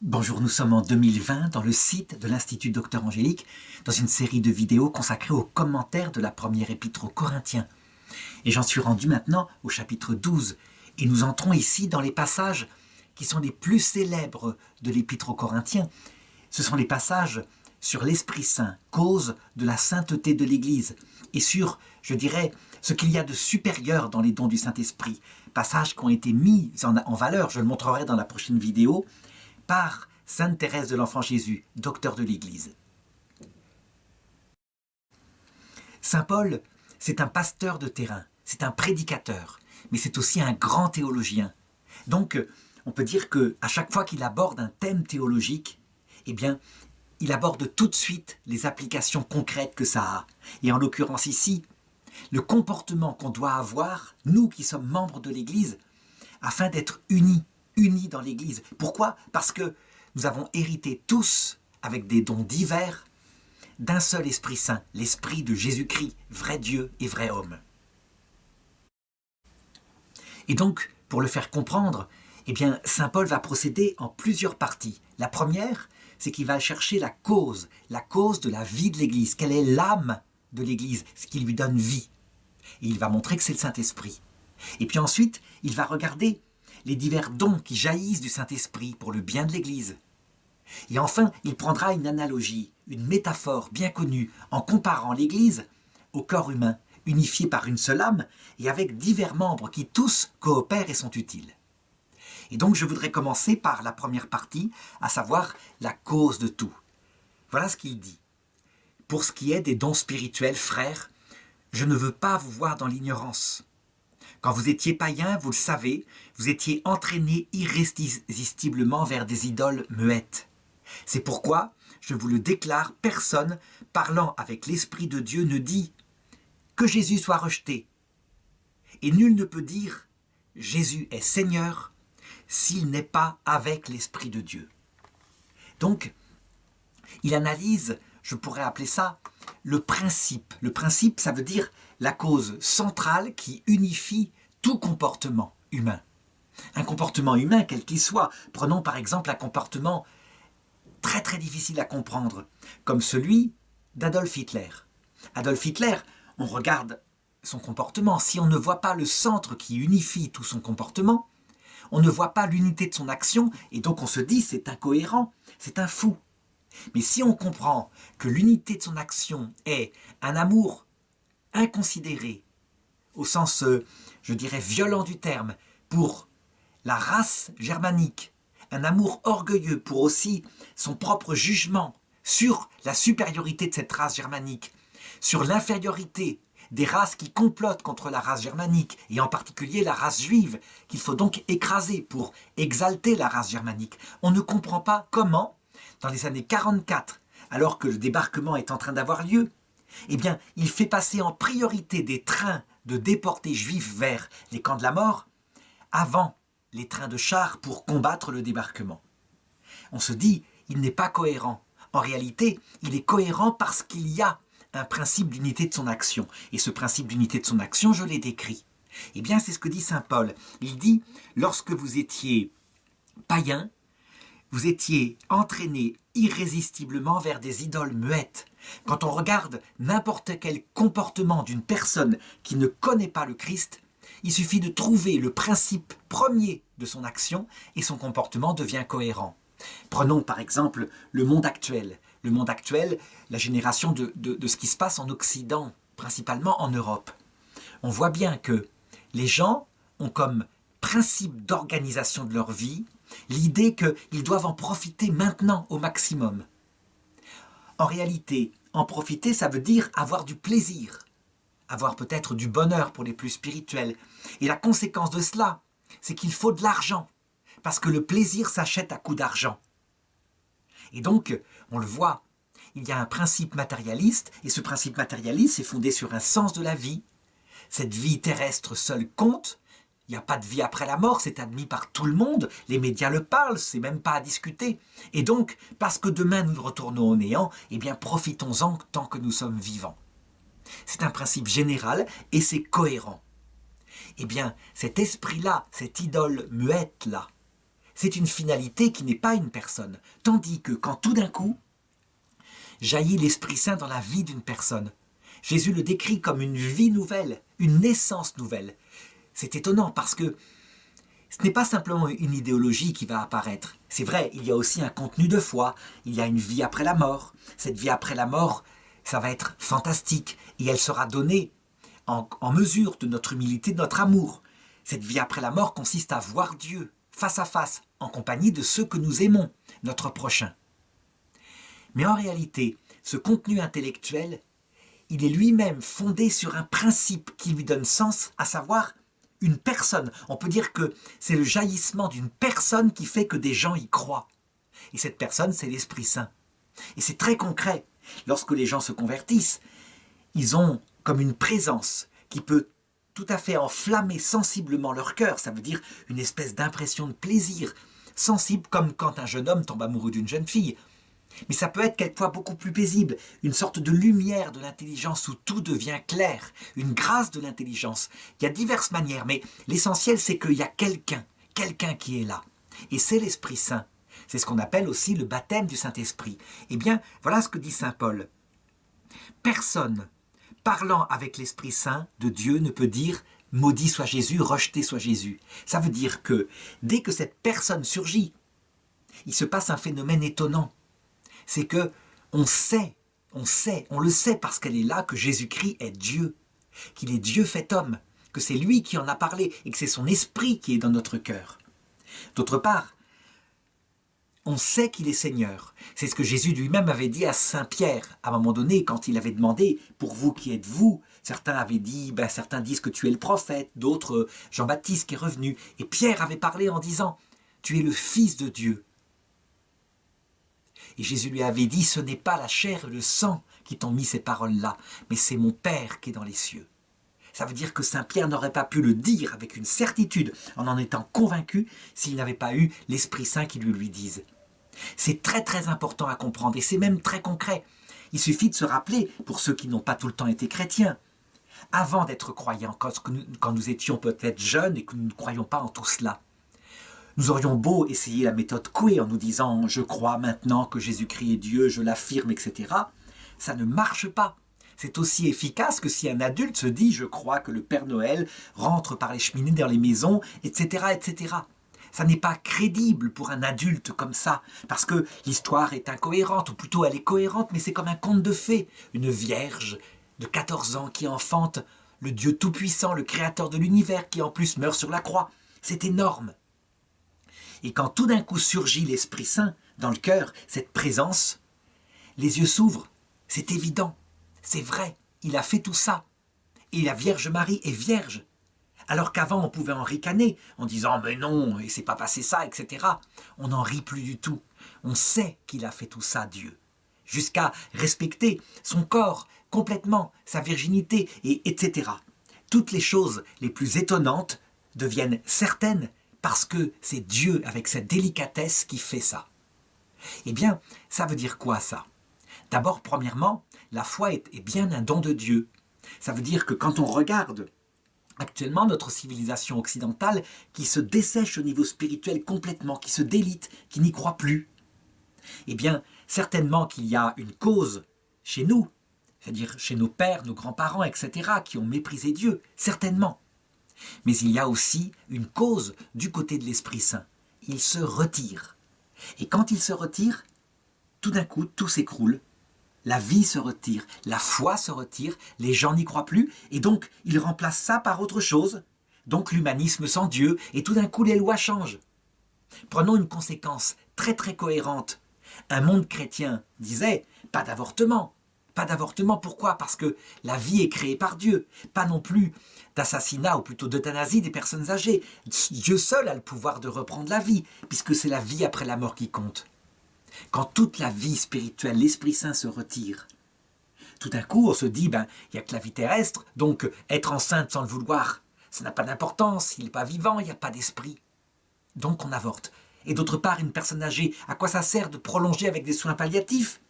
Bonjour, nous sommes en 2020 dans le site de l'Institut Docteur Angélique, dans une série de vidéos consacrées aux commentaires de la première épître aux Corinthiens. Et j'en suis rendu maintenant au chapitre 12, et nous entrons ici dans les passages qui sont les plus célèbres de l'épître aux Corinthiens. Ce sont les passages sur l'Esprit Saint, cause de la sainteté de l'Église, et sur, je dirais, ce qu'il y a de supérieur dans les dons du Saint-Esprit, passages qui ont été mis en valeur, je le montrerai dans la prochaine vidéo, par Sainte Thérèse de l'Enfant Jésus, docteur de l'Église. Saint Paul, c'est un pasteur de terrain, c'est un prédicateur, mais c'est aussi un grand théologien. Donc, on peut dire qu'à chaque fois qu'il aborde un thème théologique, eh bien, il aborde tout de suite les applications concrètes que ça a. Et en l'occurrence ici, le comportement qu'on doit avoir, nous qui sommes membres de l'Église, afin d'être unis dans l'Église. Pourquoi ? Parce que nous avons hérité tous, avec des dons divers, d'un seul Esprit Saint, l'Esprit de Jésus-Christ, vrai Dieu et vrai homme. Et donc, pour le faire comprendre, eh bien, Saint Paul va procéder en plusieurs parties. La première, c'est qu'il va chercher la cause de la vie de l'Église. Quelle est l'âme de l'Église, ce qui lui donne vie. Et il va montrer que c'est le Saint-Esprit. Et puis ensuite, il va regarder les divers dons qui jaillissent du Saint-Esprit pour le bien de l'Église. Et enfin, il prendra une analogie, une métaphore bien connue, en comparant l'Église au corps humain, unifié par une seule âme, et avec divers membres qui tous coopèrent et sont utiles. Et donc je voudrais commencer par la première partie, à savoir la cause de tout. Voilà ce qu'il dit. Pour ce qui est des dons spirituels, frères, je ne veux pas vous voir dans l'ignorance. Quand vous étiez païens, vous le savez, vous étiez entraînés irrésistiblement vers des idoles muettes. C'est pourquoi, je vous le déclare, personne, parlant avec l'Esprit de Dieu, ne dit que Jésus soit rejeté. Et nul ne peut dire Jésus est Seigneur s'il n'est pas avec l'Esprit de Dieu. Donc, il analyse, je pourrais appeler ça, le principe. Le principe, ça veut dire la cause centrale qui unifie tout comportement humain. Un comportement humain, quel qu'il soit. Prenons par exemple un comportement très très difficile à comprendre, comme celui d'Adolf Hitler. Adolf Hitler, on regarde son comportement. Si on ne voit pas le centre qui unifie tout son comportement, on ne voit pas l'unité de son action, et donc on se dit c'est incohérent, c'est un fou. Mais si on comprend que l'unité de son action est un amour inconsidéré, au sens, je dirais, violent du terme, pour la race germanique, un amour orgueilleux pour aussi son propre jugement sur la supériorité de cette race germanique, sur l'infériorité des races qui complotent contre la race germanique, et en particulier la race juive, qu'il faut donc écraser pour exalter la race germanique. On ne comprend pas comment, dans les années 44, alors que le débarquement est en train d'avoir lieu, eh bien, il fait passer en priorité des trains de déportés juifs vers les camps de la mort avant les trains de chars pour combattre le débarquement. On se dit, il n'est pas cohérent. En réalité, il est cohérent parce qu'il y a un principe d'unité de son action. Et ce principe d'unité de son action, je l'ai décrit. Eh bien, c'est ce que dit saint Paul. Il dit, lorsque vous étiez païens, vous étiez entraînés irrésistiblement vers des idoles muettes. Quand on regarde n'importe quel comportement d'une personne qui ne connaît pas le Christ, il suffit de trouver le principe premier de son action et son comportement devient cohérent. Prenons par exemple le monde actuel. Le monde actuel, la génération de ce qui se passe en Occident, principalement en Europe. On voit bien que les gens ont comme principe d'organisation de leur vie l'idée qu'ils doivent en profiter maintenant au maximum. En réalité, en profiter, ça veut dire avoir du plaisir, avoir peut-être du bonheur pour les plus spirituels. Et la conséquence de cela, c'est qu'il faut de l'argent, parce que le plaisir s'achète à coup d'argent. Et donc, on le voit, il y a un principe matérialiste, et ce principe matérialiste est fondé sur un sens de la vie. Cette vie terrestre seule compte. Il n'y a pas de vie après la mort, c'est admis par tout le monde, les médias le parlent, c'est même pas à discuter. Et donc, parce que demain nous retournons au néant, eh bien profitons-en tant que nous sommes vivants. C'est un principe général et c'est cohérent. Eh bien, cet esprit-là, cette idole muette-là, c'est une finalité qui n'est pas une personne. Tandis que quand tout d'un coup, jaillit l'Esprit Saint dans la vie d'une personne, Jésus le décrit comme une vie nouvelle, une naissance nouvelle. C'est étonnant parce que ce n'est pas simplement une idéologie qui va apparaître. C'est vrai, il y a aussi un contenu de foi, il y a une vie après la mort. Cette vie après la mort, ça va être fantastique et elle sera donnée en mesure de notre humilité, de notre amour. Cette vie après la mort consiste à voir Dieu face à face, en compagnie de ceux que nous aimons, notre prochain. Mais en réalité, ce contenu intellectuel, il est lui-même fondé sur un principe qui lui donne sens, à savoir une personne. On peut dire que c'est le jaillissement d'une personne qui fait que des gens y croient. Et cette personne, c'est l'Esprit Saint. Et c'est très concret. Lorsque les gens se convertissent, ils ont comme une présence qui peut tout à fait enflammer sensiblement leur cœur. Ça veut dire une espèce d'impression de plaisir, sensible comme quand un jeune homme tombe amoureux d'une jeune fille. Mais ça peut être quelquefois beaucoup plus paisible, une sorte de lumière de l'intelligence où tout devient clair, une grâce de l'intelligence. Il y a diverses manières, mais l'essentiel c'est qu'il y a quelqu'un qui est là. Et c'est l'Esprit Saint. C'est ce qu'on appelle aussi le baptême du Saint-Esprit. Eh bien, voilà ce que dit saint Paul. Personne parlant avec l'Esprit Saint de Dieu ne peut dire « maudit soit Jésus, rejeté soit Jésus ». Ça veut dire que dès que cette personne surgit, il se passe un phénomène étonnant. C'est que on le sait parce qu'elle est là que Jésus-Christ est Dieu, qu'il est Dieu fait homme, que c'est lui qui en a parlé et que c'est son esprit qui est dans notre cœur. D'autre part, on sait qu'il est Seigneur. C'est ce que Jésus lui-même avait dit à Saint Pierre, à un moment donné, quand il avait demandé « Pour vous, qui êtes-vous » Certains avaient dit, certains disent que tu es le prophète, d'autres Jean-Baptiste qui est revenu. Et Pierre avait parlé en disant « Tu es le Fils de Dieu ». Et Jésus lui avait dit, ce n'est pas la chair et le sang qui t'ont mis ces paroles-là, mais c'est mon Père qui est dans les cieux. Ça veut dire que Saint Pierre n'aurait pas pu le dire avec une certitude, en étant convaincu, s'il n'avait pas eu l'Esprit Saint qui lui dise. C'est très très important à comprendre, et c'est même très concret. Il suffit de se rappeler, pour ceux qui n'ont pas tout le temps été chrétiens, avant d'être croyants, quand nous étions peut-être jeunes et que nous ne croyions pas en tout cela, nous aurions beau essayer la méthode Coué en nous disant « je crois maintenant que Jésus-Christ est Dieu, je l'affirme, etc. » Ça ne marche pas. C'est aussi efficace que si un adulte se dit « je crois que le Père Noël rentre par les cheminées dans les maisons, etc. etc. » Ça n'est pas crédible pour un adulte comme ça, parce que l'histoire est incohérente, ou plutôt elle est cohérente, mais c'est comme un conte de fées. Une vierge de 14 ans qui enfante le Dieu Tout-Puissant, le Créateur de l'univers, qui en plus meurt sur la croix. C'est énorme. Et quand tout d'un coup surgit l'Esprit Saint dans le cœur, cette présence, les yeux s'ouvrent, c'est évident, c'est vrai, il a fait tout ça. Et la Vierge Marie est vierge. Alors qu'avant on pouvait en ricaner en disant « mais non, il ne s'est pas passé ça, etc. » On n'en rit plus du tout. On sait qu'il a fait tout ça, Dieu. Jusqu'à respecter son corps complètement, sa virginité, etc. Toutes les choses les plus étonnantes deviennent certaines parce que c'est Dieu, avec cette délicatesse, qui fait ça. Eh bien, ça veut dire quoi, ça? D'abord, premièrement, la foi est bien un don de Dieu. Ça veut dire que quand on regarde actuellement notre civilisation occidentale qui se dessèche au niveau spirituel complètement, qui se délite, qui n'y croit plus, eh bien, certainement qu'il y a une cause chez nous, c'est-à-dire chez nos pères, nos grands-parents, etc., qui ont méprisé Dieu, certainement. Mais il y a aussi une cause du côté de l'Esprit Saint. Il se retire. Et quand il se retire, tout d'un coup, tout s'écroule. La vie se retire, la foi se retire, les gens n'y croient plus, et donc il remplace ça par autre chose. Donc l'humanisme sans Dieu, et tout d'un coup les lois changent. Prenons une conséquence très très cohérente. Un monde chrétien disait « pas d'avortement ». Pas d'avortement, pourquoi? Parce que la vie est créée par Dieu, pas non plus d'assassinat ou plutôt d'euthanasie des personnes âgées. Dieu seul a le pouvoir de reprendre la vie, puisque c'est la vie après la mort qui compte. Quand toute la vie spirituelle, l'Esprit Saint se retire, tout d'un coup on se dit, il n'y a que la vie terrestre, donc être enceinte sans le vouloir, ça n'a pas d'importance, il n'est pas vivant, il n'y a pas d'esprit. Donc on avorte. Et d'autre part, une personne âgée, à quoi ça sert de prolonger avec des soins palliatifs?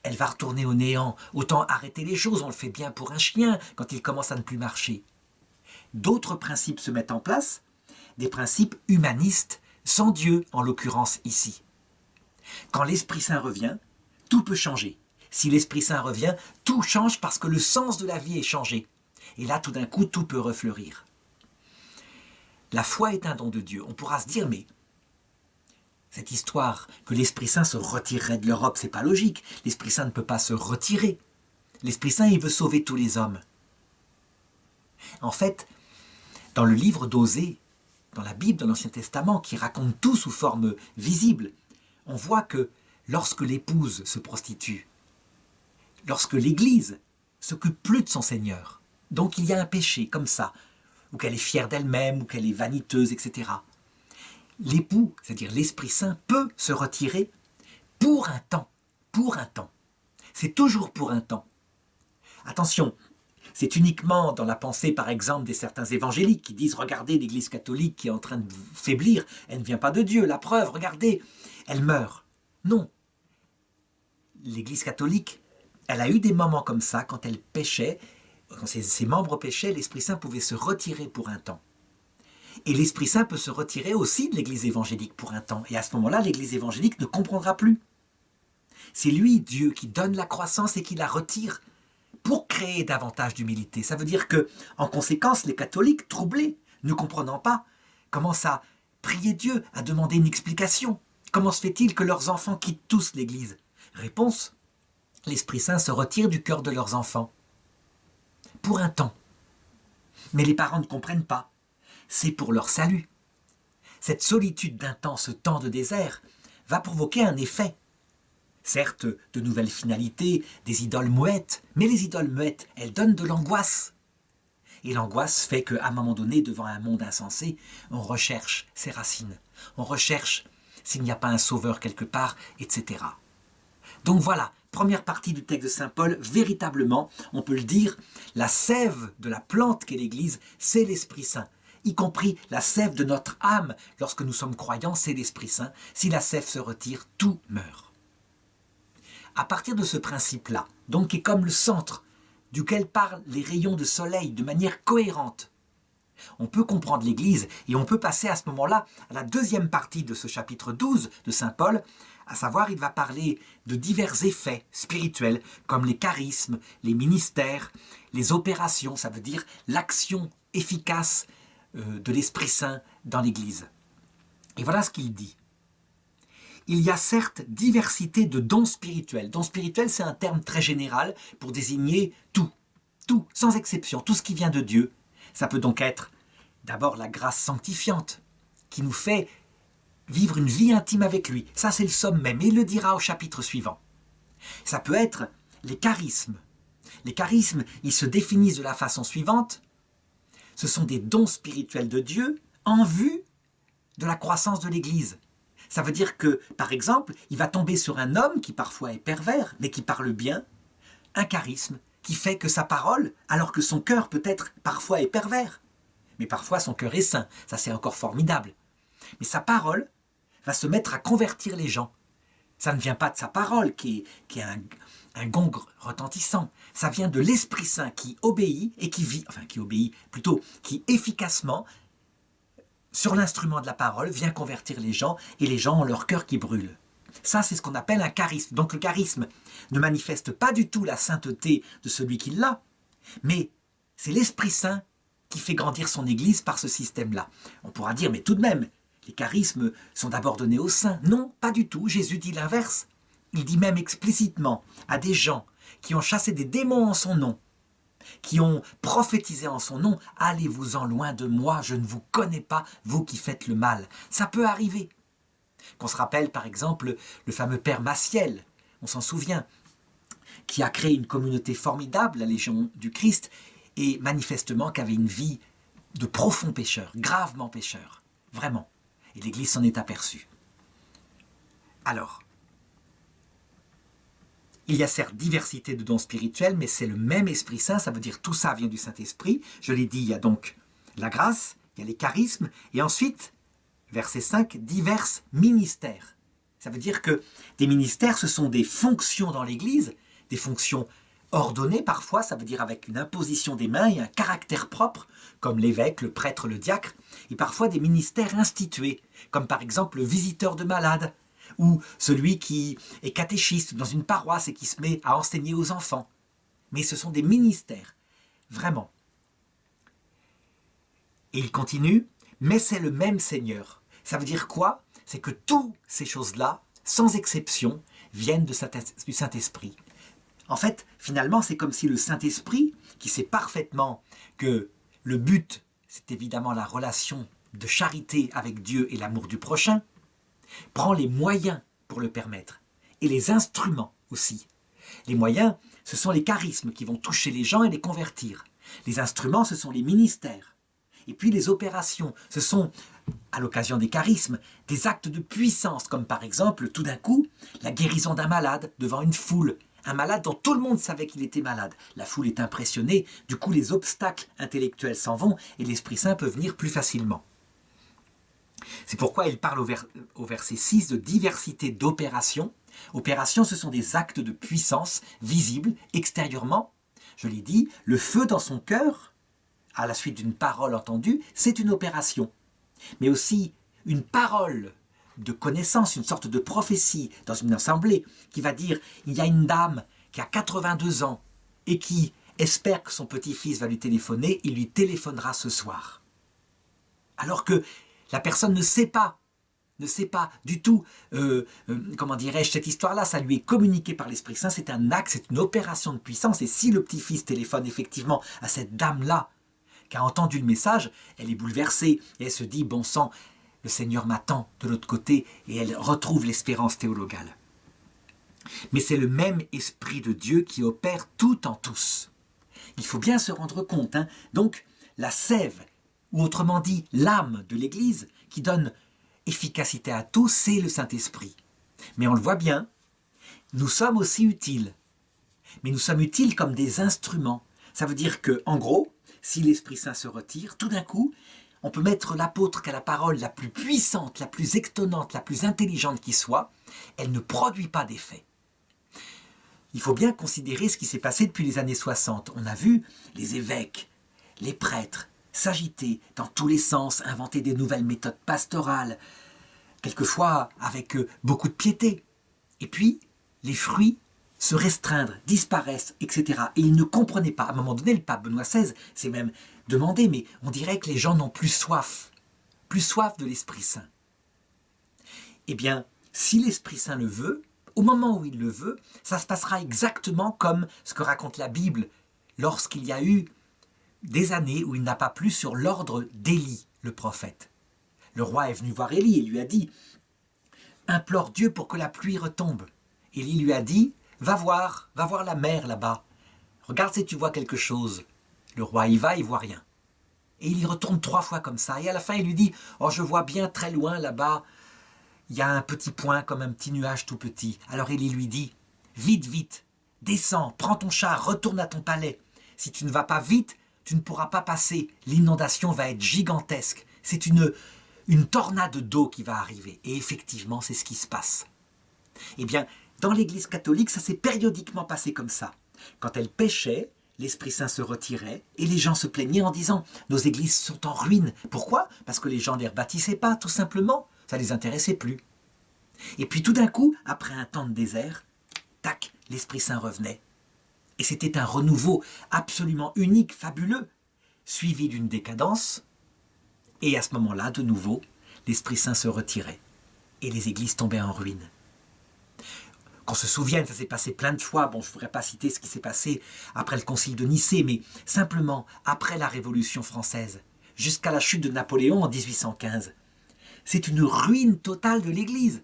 Elle va retourner au néant. Autant arrêter les choses, on le fait bien pour un chien quand il commence à ne plus marcher. D'autres principes se mettent en place, des principes humanistes sans Dieu en l'occurrence ici. Quand l'Esprit Saint revient, tout peut changer. Si l'Esprit Saint revient, tout change parce que le sens de la vie est changé. Et là, tout d'un coup, tout peut refleurir. La foi est un don de Dieu. On pourra se dire, mais cette histoire que l'Esprit Saint se retirerait de l'Europe, c'est pas logique. L'Esprit Saint ne peut pas se retirer. L'Esprit Saint, il veut sauver tous les hommes. En fait, dans le livre d'Osée, dans la Bible, dans l'Ancien Testament, qui raconte tout sous forme visible, on voit que lorsque l'épouse se prostitue, lorsque l'Église s'occupe plus de son Seigneur, donc il y a un péché comme ça, ou qu'elle est fière d'elle-même, ou qu'elle est vaniteuse, etc. L'époux, c'est-à-dire l'Esprit Saint, peut se retirer pour un temps. Pour un temps. C'est toujours pour un temps. Attention, c'est uniquement dans la pensée, par exemple, des certains évangéliques qui disent « Regardez l'Église catholique qui est en train de faiblir, elle ne vient pas de Dieu, la preuve, regardez, elle meurt. » Non. L'Église catholique, elle a eu des moments comme ça, quand elle péchait, quand ses membres péchaient, l'Esprit Saint pouvait se retirer pour un temps. Et l'Esprit Saint peut se retirer aussi de l'Église évangélique pour un temps. Et à ce moment-là, l'Église évangélique ne comprendra plus. C'est lui, Dieu, qui donne la croissance et qui la retire pour créer davantage d'humilité. Ça veut dire que, en conséquence, les catholiques, troublés, ne comprenant pas, commencent à prier Dieu, à demander une explication. Comment se fait-il que leurs enfants quittent tous l'Église? Réponse, l'Esprit Saint se retire du cœur de leurs enfants. Pour un temps. Mais les parents ne comprennent pas. C'est pour leur salut. Cette solitude d'un temps, ce temps de désert, va provoquer un effet. Certes, de nouvelles finalités, des idoles muettes, mais les idoles muettes, elles donnent de l'angoisse. Et l'angoisse fait qu'à un moment donné, devant un monde insensé, on recherche ses racines. On recherche s'il n'y a pas un sauveur quelque part, etc. Donc voilà, première partie du texte de Saint Paul, véritablement, on peut le dire, la sève de la plante qu'est l'Église, c'est l'Esprit Saint. Y compris la sève de notre âme, lorsque nous sommes croyants, c'est l'Esprit Saint. Si la sève se retire, tout meurt. À partir de ce principe-là, donc qui est comme le centre, duquel parlent les rayons de soleil de manière cohérente, on peut comprendre l'Église et on peut passer à ce moment-là à la deuxième partie de ce chapitre 12 de Saint Paul, à savoir il va parler de divers effets spirituels comme les charismes, les ministères, les opérations, ça veut dire l'action efficace de l'Esprit Saint dans l'Église. Et voilà ce qu'il dit. Il y a certes diversité de dons spirituels. Dons spirituels, c'est un terme très général pour désigner tout, sans exception, tout ce qui vient de Dieu. Ça peut donc être d'abord la grâce sanctifiante, qui nous fait vivre une vie intime avec lui. Ça, c'est le sommet, mais il le dira au chapitre suivant. Ça peut être les charismes. Les charismes, ils se définissent de la façon suivante. Ce sont des dons spirituels de Dieu en vue de la croissance de l'Église. Ça veut dire que, par exemple, il va tomber sur un homme qui parfois est pervers, mais qui parle bien, un charisme qui fait que sa parole, alors que son cœur peut-être parfois est pervers, mais parfois son cœur est saint, ça c'est encore formidable. Mais sa parole va se mettre à convertir les gens. Ça ne vient pas de sa parole qui est un gong retentissant. Ça vient de l'Esprit Saint qui obéit et qui efficacement, sur l'instrument de la parole, vient convertir les gens et les gens ont leur cœur qui brûle. Ça, c'est ce qu'on appelle un charisme. Donc le charisme ne manifeste pas du tout la sainteté de celui qui l'a, mais c'est l'Esprit Saint qui fait grandir son Église par ce système-là. On pourra dire, mais tout de même, les charismes sont d'abord donnés aux saints. Non, pas du tout. Jésus dit l'inverse. Il dit même explicitement à des gens qui ont chassé des démons en son nom, qui ont prophétisé en son nom, « Allez-vous-en loin de moi, je ne vous connais pas, vous qui faites le mal. » Ça peut arriver. Qu'on se rappelle par exemple le fameux Père Maciel, on s'en souvient, qui a créé une communauté formidable, la Légion du Christ, et manifestement qui avait une vie de profond pécheur, gravement pécheur, vraiment. Et l'Église s'en est aperçue. Alors, il y a certes diversité de dons spirituels, mais c'est le même Esprit Saint, ça veut dire tout ça vient du Saint-Esprit. Je l'ai dit, il y a donc la grâce, il y a les charismes, et ensuite, verset 5, divers ministères. Ça veut dire que des ministères, ce sont des fonctions dans l'Église, des fonctions ordonnés parfois, ça veut dire avec une imposition des mains et un caractère propre, comme l'évêque, le prêtre, le diacre, et parfois des ministères institués, comme par exemple le visiteur de malades, ou celui qui est catéchiste dans une paroisse et qui se met à enseigner aux enfants. Mais ce sont des ministères, vraiment. Et il continue, mais c'est le même Seigneur. Ça veut dire quoi? C'est que toutes ces choses-là, sans exception, viennent du Saint-Esprit. En fait, finalement, c'est comme si le Saint-Esprit, qui sait parfaitement que le but, c'est évidemment la relation de charité avec Dieu et l'amour du prochain, prend les moyens pour le permettre, et les instruments aussi. Les moyens, ce sont les charismes qui vont toucher les gens et les convertir. Les instruments, ce sont les ministères. Et puis les opérations, ce sont, à l'occasion des charismes, des actes de puissance, comme par exemple, tout d'un coup, la guérison d'un malade devant une foule. Un malade dont tout le monde savait qu'il était malade. La foule est impressionnée, du coup les obstacles intellectuels s'en vont et l'Esprit Saint peut venir plus facilement. C'est pourquoi il parle au verset 6 de diversité d'opérations. Opérations, ce sont des actes de puissance visibles extérieurement. Je l'ai dit, le feu dans son cœur, à la suite d'une parole entendue, c'est une opération. Mais aussi une parole de connaissance, une sorte de prophétie dans une assemblée qui va dire il y a une dame qui a 82 ans et qui espère que son petit-fils va lui téléphoner, il lui téléphonera ce soir. Alors que la personne ne sait pas du tout, comment dirais-je, cette histoire-là, ça lui est communiqué par l'Esprit Saint, c'est un acte, c'est une opération de puissance, et si le petit-fils téléphone effectivement à cette dame-là, qui a entendu le message, elle est bouleversée, et elle se dit, bon sang, le Seigneur m'attend de l'autre côté, et elle retrouve l'espérance théologale. Mais c'est le même Esprit de Dieu qui opère tout en tous. Il faut bien se rendre compte, hein. Donc, la sève, ou autrement dit, l'âme de l'Église, qui donne efficacité à tout, c'est le Saint-Esprit. Mais on le voit bien, nous sommes aussi utiles. Mais nous sommes utiles comme des instruments. Ça veut dire que, en gros, si l'Esprit Saint se retire, tout d'un coup, on peut mettre l'apôtre qui a la parole la plus puissante, la plus étonnante, la plus intelligente qui soit, elle ne produit pas d'effet. Il faut bien considérer ce qui s'est passé depuis les années 60. On a vu les évêques, les prêtres, s'agiter dans tous les sens, inventer des nouvelles méthodes pastorales, quelquefois avec beaucoup de piété. Et puis, les fruits se restreindre, disparaissent, etc. Et ils ne comprenaient pas. À un moment donné, le pape Benoît XVI s'est même demandé, mais on dirait que les gens n'ont plus soif de l'Esprit Saint. Eh bien, si l'Esprit Saint le veut, au moment où il le veut, ça se passera exactement comme ce que raconte la Bible lorsqu'il y a eu des années où il n'a pas plu sur l'ordre d'Élie, le prophète. Le roi est venu voir Élie et lui a dit « Implore Dieu pour que la pluie retombe. » Élie lui a dit « Va voir la mer là-bas. Regarde si tu vois quelque chose. » Le roi y va, il voit rien. Et il y retourne 3 fois comme ça. Et à la fin, il lui dit « Oh, je vois bien très loin là-bas. Il y a un petit point comme un petit nuage tout petit. » Alors Élie lui dit « Vite, vite, descends, prends ton char, retourne à ton palais. Si tu ne vas pas vite, tu ne pourras pas passer. L'inondation va être gigantesque. C'est une tornade d'eau qui va arriver. » Et effectivement, c'est ce qui se passe. Eh bien, dans l'Église catholique, ça s'est périodiquement passé comme ça. Quand elle péchait, l'Esprit Saint se retirait et les gens se plaignaient en disant « Nos églises sont en ruine. » Pourquoi ? Parce que les gens ne les rebâtissaient pas, tout simplement. Ça ne les intéressait plus. Et puis tout d'un coup, après un temps de désert, tac, l'Esprit Saint revenait. Et c'était un renouveau absolument unique, fabuleux, suivi d'une décadence. Et à ce moment-là, de nouveau, l'Esprit Saint se retirait. Et les églises tombaient en ruine. Qu'on se souvienne, ça s'est passé plein de fois. Bon, je ne voudrais pas citer ce qui s'est passé après le concile de Nicée, mais simplement après la Révolution française, jusqu'à la chute de Napoléon en 1815. C'est une ruine totale de l'Église.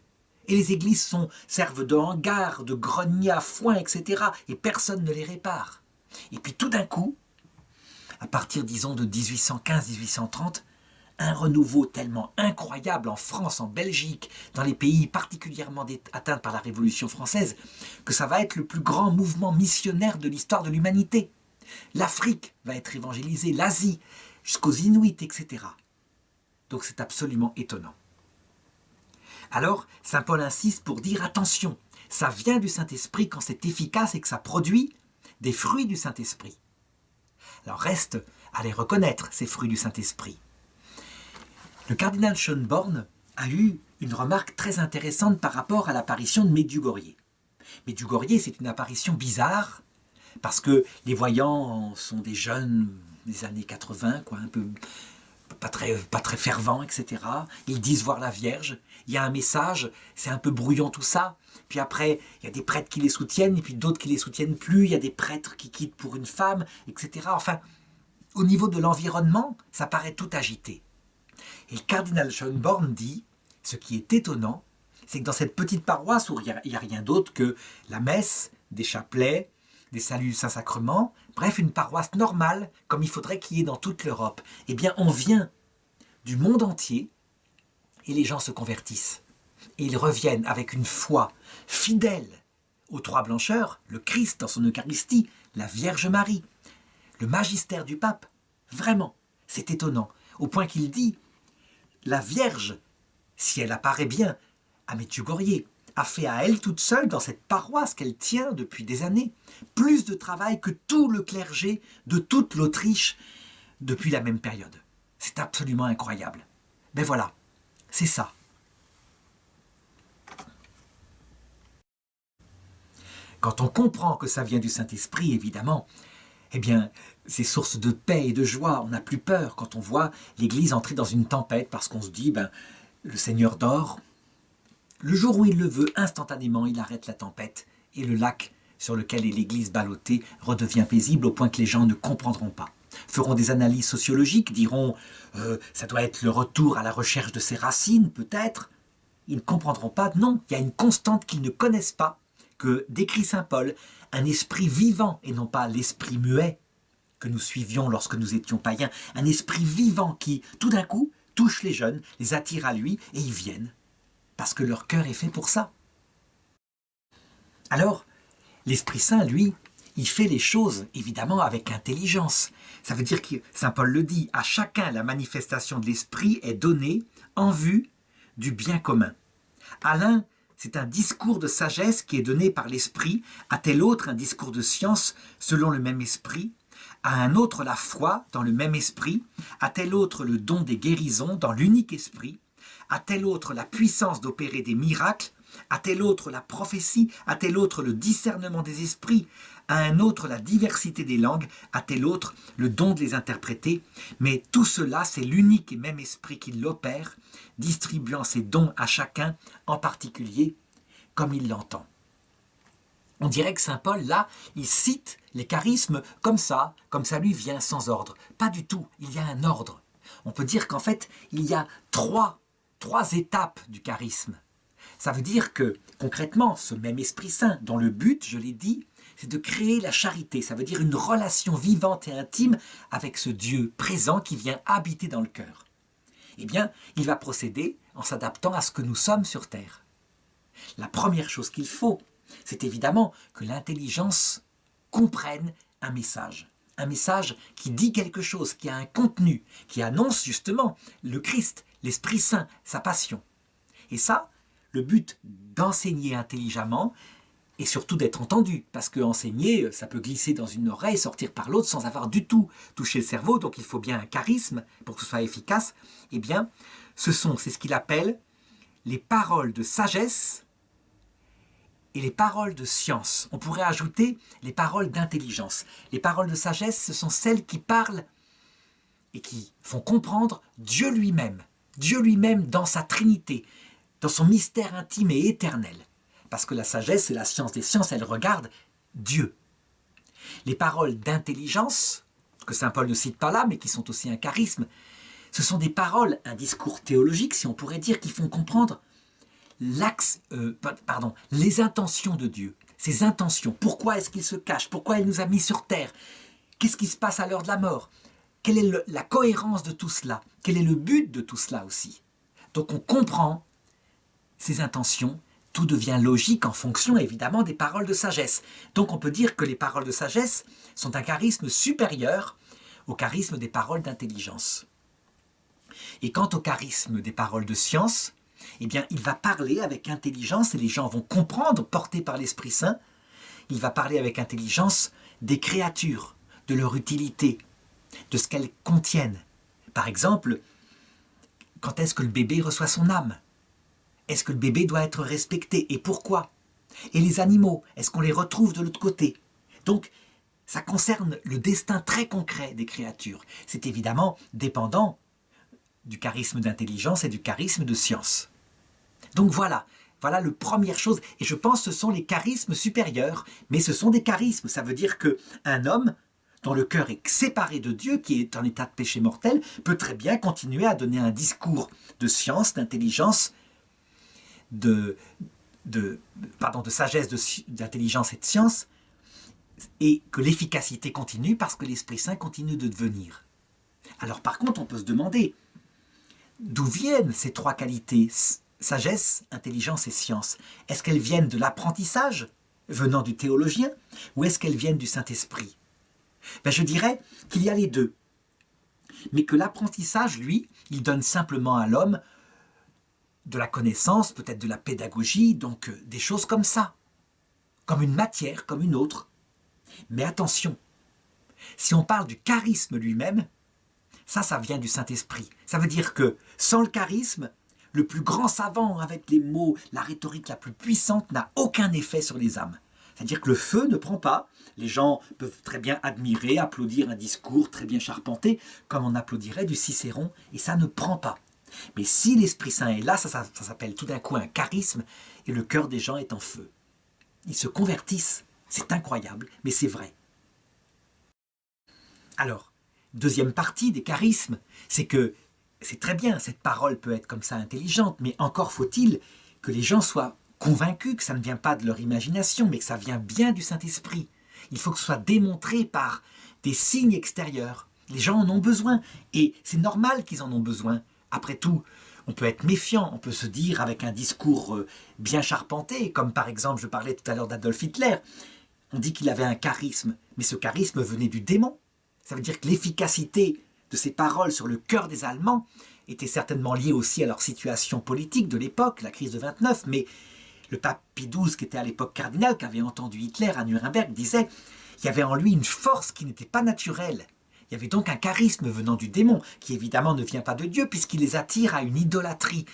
Et les églises servent de hangar, de grenier à foin, etc. Et personne ne les répare. Et puis tout d'un coup, à partir, disons, de 1815-1830, un renouveau tellement incroyable en France, en Belgique, dans les pays particulièrement atteints par la Révolution française, que ça va être le plus grand mouvement missionnaire de l'histoire de l'humanité. L'Afrique va être évangélisée, l'Asie, jusqu'aux Inuits, etc. Donc c'est absolument étonnant. Alors, saint Paul insiste pour dire attention, ça vient du Saint-Esprit quand c'est efficace et que ça produit des fruits du Saint-Esprit. Alors reste à les reconnaître, ces fruits du Saint-Esprit. Le cardinal Schönborn a eu une remarque très intéressante par rapport à l'apparition de Medjugorje. Medjugorje, c'est une apparition bizarre, parce que les voyants sont des jeunes des années 80, un peu pas très fervents, etc. Ils disent voir la Vierge, il y a un message, c'est un peu brouillon tout ça. Puis après, il y a des prêtres qui les soutiennent, et puis d'autres qui les soutiennent plus, il y a des prêtres qui quittent pour une femme, etc. Enfin, au niveau de l'environnement, ça paraît tout agité. Et le cardinal Schönborn dit, ce qui est étonnant, c'est que dans cette petite paroisse où il n'y a rien d'autre que la messe, des chapelets, des saluts du Saint-Sacrement, bref, une paroisse normale, comme il faudrait qu'il y ait dans toute l'Europe, eh bien, on vient du monde entier et les gens se convertissent. Et ils reviennent avec une foi fidèle aux trois blancheurs, le Christ dans son Eucharistie, la Vierge Marie, le magistère du pape. Vraiment, c'est étonnant, au point qu'il dit « La Vierge, si elle apparaît bien à Medjugorje, a fait à elle toute seule, dans cette paroisse qu'elle tient depuis des années, plus de travail que tout le clergé de toute l'Autriche depuis la même période. C'est absolument incroyable. » Ben voilà, c'est ça. Quand on comprend que ça vient du Saint-Esprit, évidemment, eh bien, c'est source de paix et de joie. On n'a plus peur quand on voit l'Église entrer dans une tempête parce qu'on se dit, le Seigneur dort. Le jour où il le veut, instantanément, il arrête la tempête et le lac sur lequel est l'Église ballottée redevient paisible au point que les gens ne comprendront pas. Feront des analyses sociologiques, diront ça doit être le retour à la recherche de ses racines, peut-être. Ils ne comprendront pas. Non, il y a une constante qu'ils ne connaissent pas, que décrit saint Paul, un esprit vivant et non pas l'esprit muet que nous suivions lorsque nous étions païens, un esprit vivant qui, tout d'un coup, touche les jeunes, les attire à lui et ils viennent, parce que leur cœur est fait pour ça. Alors, l'Esprit Saint, lui, il fait les choses, évidemment, avec intelligence. Ça veut dire que, saint Paul le dit, à chacun la manifestation de l'Esprit est donnée en vue du bien commun. À l'un, c'est un discours de sagesse qui est donné par l'Esprit, à tel autre un discours de science selon le même Esprit, à un autre la foi dans le même Esprit, à tel autre le don des guérisons dans l'unique Esprit, à tel autre la puissance d'opérer des miracles, à tel autre la prophétie, à tel autre le discernement des esprits, à un autre la diversité des langues, à tel autre le don de les interpréter. Mais tout cela, c'est l'unique et même esprit qui l'opère, distribuant ses dons à chacun, en particulier, comme il l'entend. On dirait que saint Paul, là, il cite les charismes comme ça lui vient sans ordre. Pas du tout, il y a un ordre. On peut dire qu'en fait, il y a trois étapes du charisme. Ça veut dire que, concrètement, ce même Esprit Saint, dont le but, je l'ai dit, c'est de créer la charité. Ça veut dire une relation vivante et intime avec ce Dieu présent qui vient habiter dans le cœur. Eh bien, il va procéder en s'adaptant à ce que nous sommes sur terre. La première chose qu'il faut, c'est évidemment que l'intelligence comprenne un message qui dit quelque chose, qui a un contenu, qui annonce justement le Christ, l'Esprit Saint, sa passion. Et ça, le but d'enseigner intelligemment et surtout d'être entendu, parce que enseigner, ça peut glisser dans une oreille, sortir par l'autre sans avoir du tout touché le cerveau, donc il faut bien un charisme pour que ce soit efficace. Eh bien, c'est ce qu'il appelle les paroles de sagesse et les paroles de science. On pourrait ajouter les paroles d'intelligence. Les paroles de sagesse, ce sont celles qui parlent et qui font comprendre Dieu lui-même dans sa Trinité, dans son mystère intime et éternel. Parce que la sagesse, c'est la science des sciences, elle regarde Dieu. Les paroles d'intelligence, que saint Paul ne cite pas là, mais qui sont aussi un charisme, ce sont des paroles, un discours théologique, si on pourrait dire, qui font comprendre les intentions de Dieu. Ses intentions, pourquoi est-ce qu'il se cache, pourquoi il nous a mis sur terre, qu'est-ce qui se passe à l'heure de la mort, quelle est la cohérence de tout cela, quel est le but de tout cela aussi. Donc on comprend ses intentions, tout devient logique en fonction évidemment des paroles de sagesse. Donc on peut dire que les paroles de sagesse sont un charisme supérieur au charisme des paroles d'intelligence. Et quant au charisme des paroles de science, eh bien il va parler avec intelligence et les gens vont comprendre, portés par l'Esprit Saint, il va parler avec intelligence des créatures, de leur utilité, de ce qu'elles contiennent. Par exemple, quand est-ce que le bébé reçoit son âme? Est-ce que le bébé doit être respecté? Et pourquoi? Et les animaux, est-ce qu'on les retrouve de l'autre côté? Donc, ça concerne le destin très concret des créatures. C'est évidemment dépendant du charisme d'intelligence et du charisme de science. Donc voilà la première chose. Et je pense que ce sont les charismes supérieurs, mais ce sont des charismes. Ça veut dire qu'un homme dont le cœur est séparé de Dieu, qui est en état de péché mortel, peut très bien continuer à donner un discours de science, d'intelligence, de sagesse, d'intelligence et de science, et que l'efficacité continue parce que l'Esprit Saint continue de devenir. Alors par contre, on peut se demander d'où viennent ces trois qualités, sagesse, intelligence et science. Est-ce qu'elles viennent de l'apprentissage, venant du théologien, ou est-ce qu'elles viennent du Saint-Esprit? Je dirais qu'il y a les deux, mais que l'apprentissage, lui, il donne simplement à l'homme de la connaissance, peut-être de la pédagogie, donc des choses comme ça, comme une matière, comme une autre. Mais attention, si on parle du charisme lui-même, ça vient du Saint-Esprit. Ça veut dire que sans le charisme, le plus grand savant avec les mots, la rhétorique la plus puissante n'a aucun effet sur les âmes. C'est-à-dire que le feu ne prend pas. Les gens peuvent très bien admirer, applaudir un discours très bien charpenté, comme on applaudirait du Cicéron, et ça ne prend pas. Mais si l'Esprit Saint est là, ça s'appelle tout d'un coup un charisme, et le cœur des gens est en feu. Ils se convertissent. C'est incroyable, mais c'est vrai. Alors, deuxième partie des charismes, c'est que c'est très bien, cette parole peut être comme ça intelligente, mais encore faut-il que les gens soient convaincus que ça ne vient pas de leur imagination, mais que ça vient bien du Saint-Esprit. Il faut que ce soit démontré par des signes extérieurs. Les gens en ont besoin, et c'est normal qu'ils en ont besoin. Après tout, on peut être méfiant, on peut se dire avec un discours bien charpenté, comme par exemple, je parlais tout à l'heure d'Adolf Hitler, on dit qu'il avait un charisme, mais ce charisme venait du démon. Ça veut dire que l'efficacité de ces paroles sur le cœur des Allemands était certainement liée aussi à leur situation politique de l'époque, la crise de 29, mais le pape Pie XII, qui était à l'époque cardinal, qui avait entendu Hitler à Nuremberg, disait qu'il y avait en lui une force qui n'était pas naturelle. Il y avait donc un charisme venant du démon, qui évidemment ne vient pas de Dieu, puisqu'il les attire à une idolâtrie,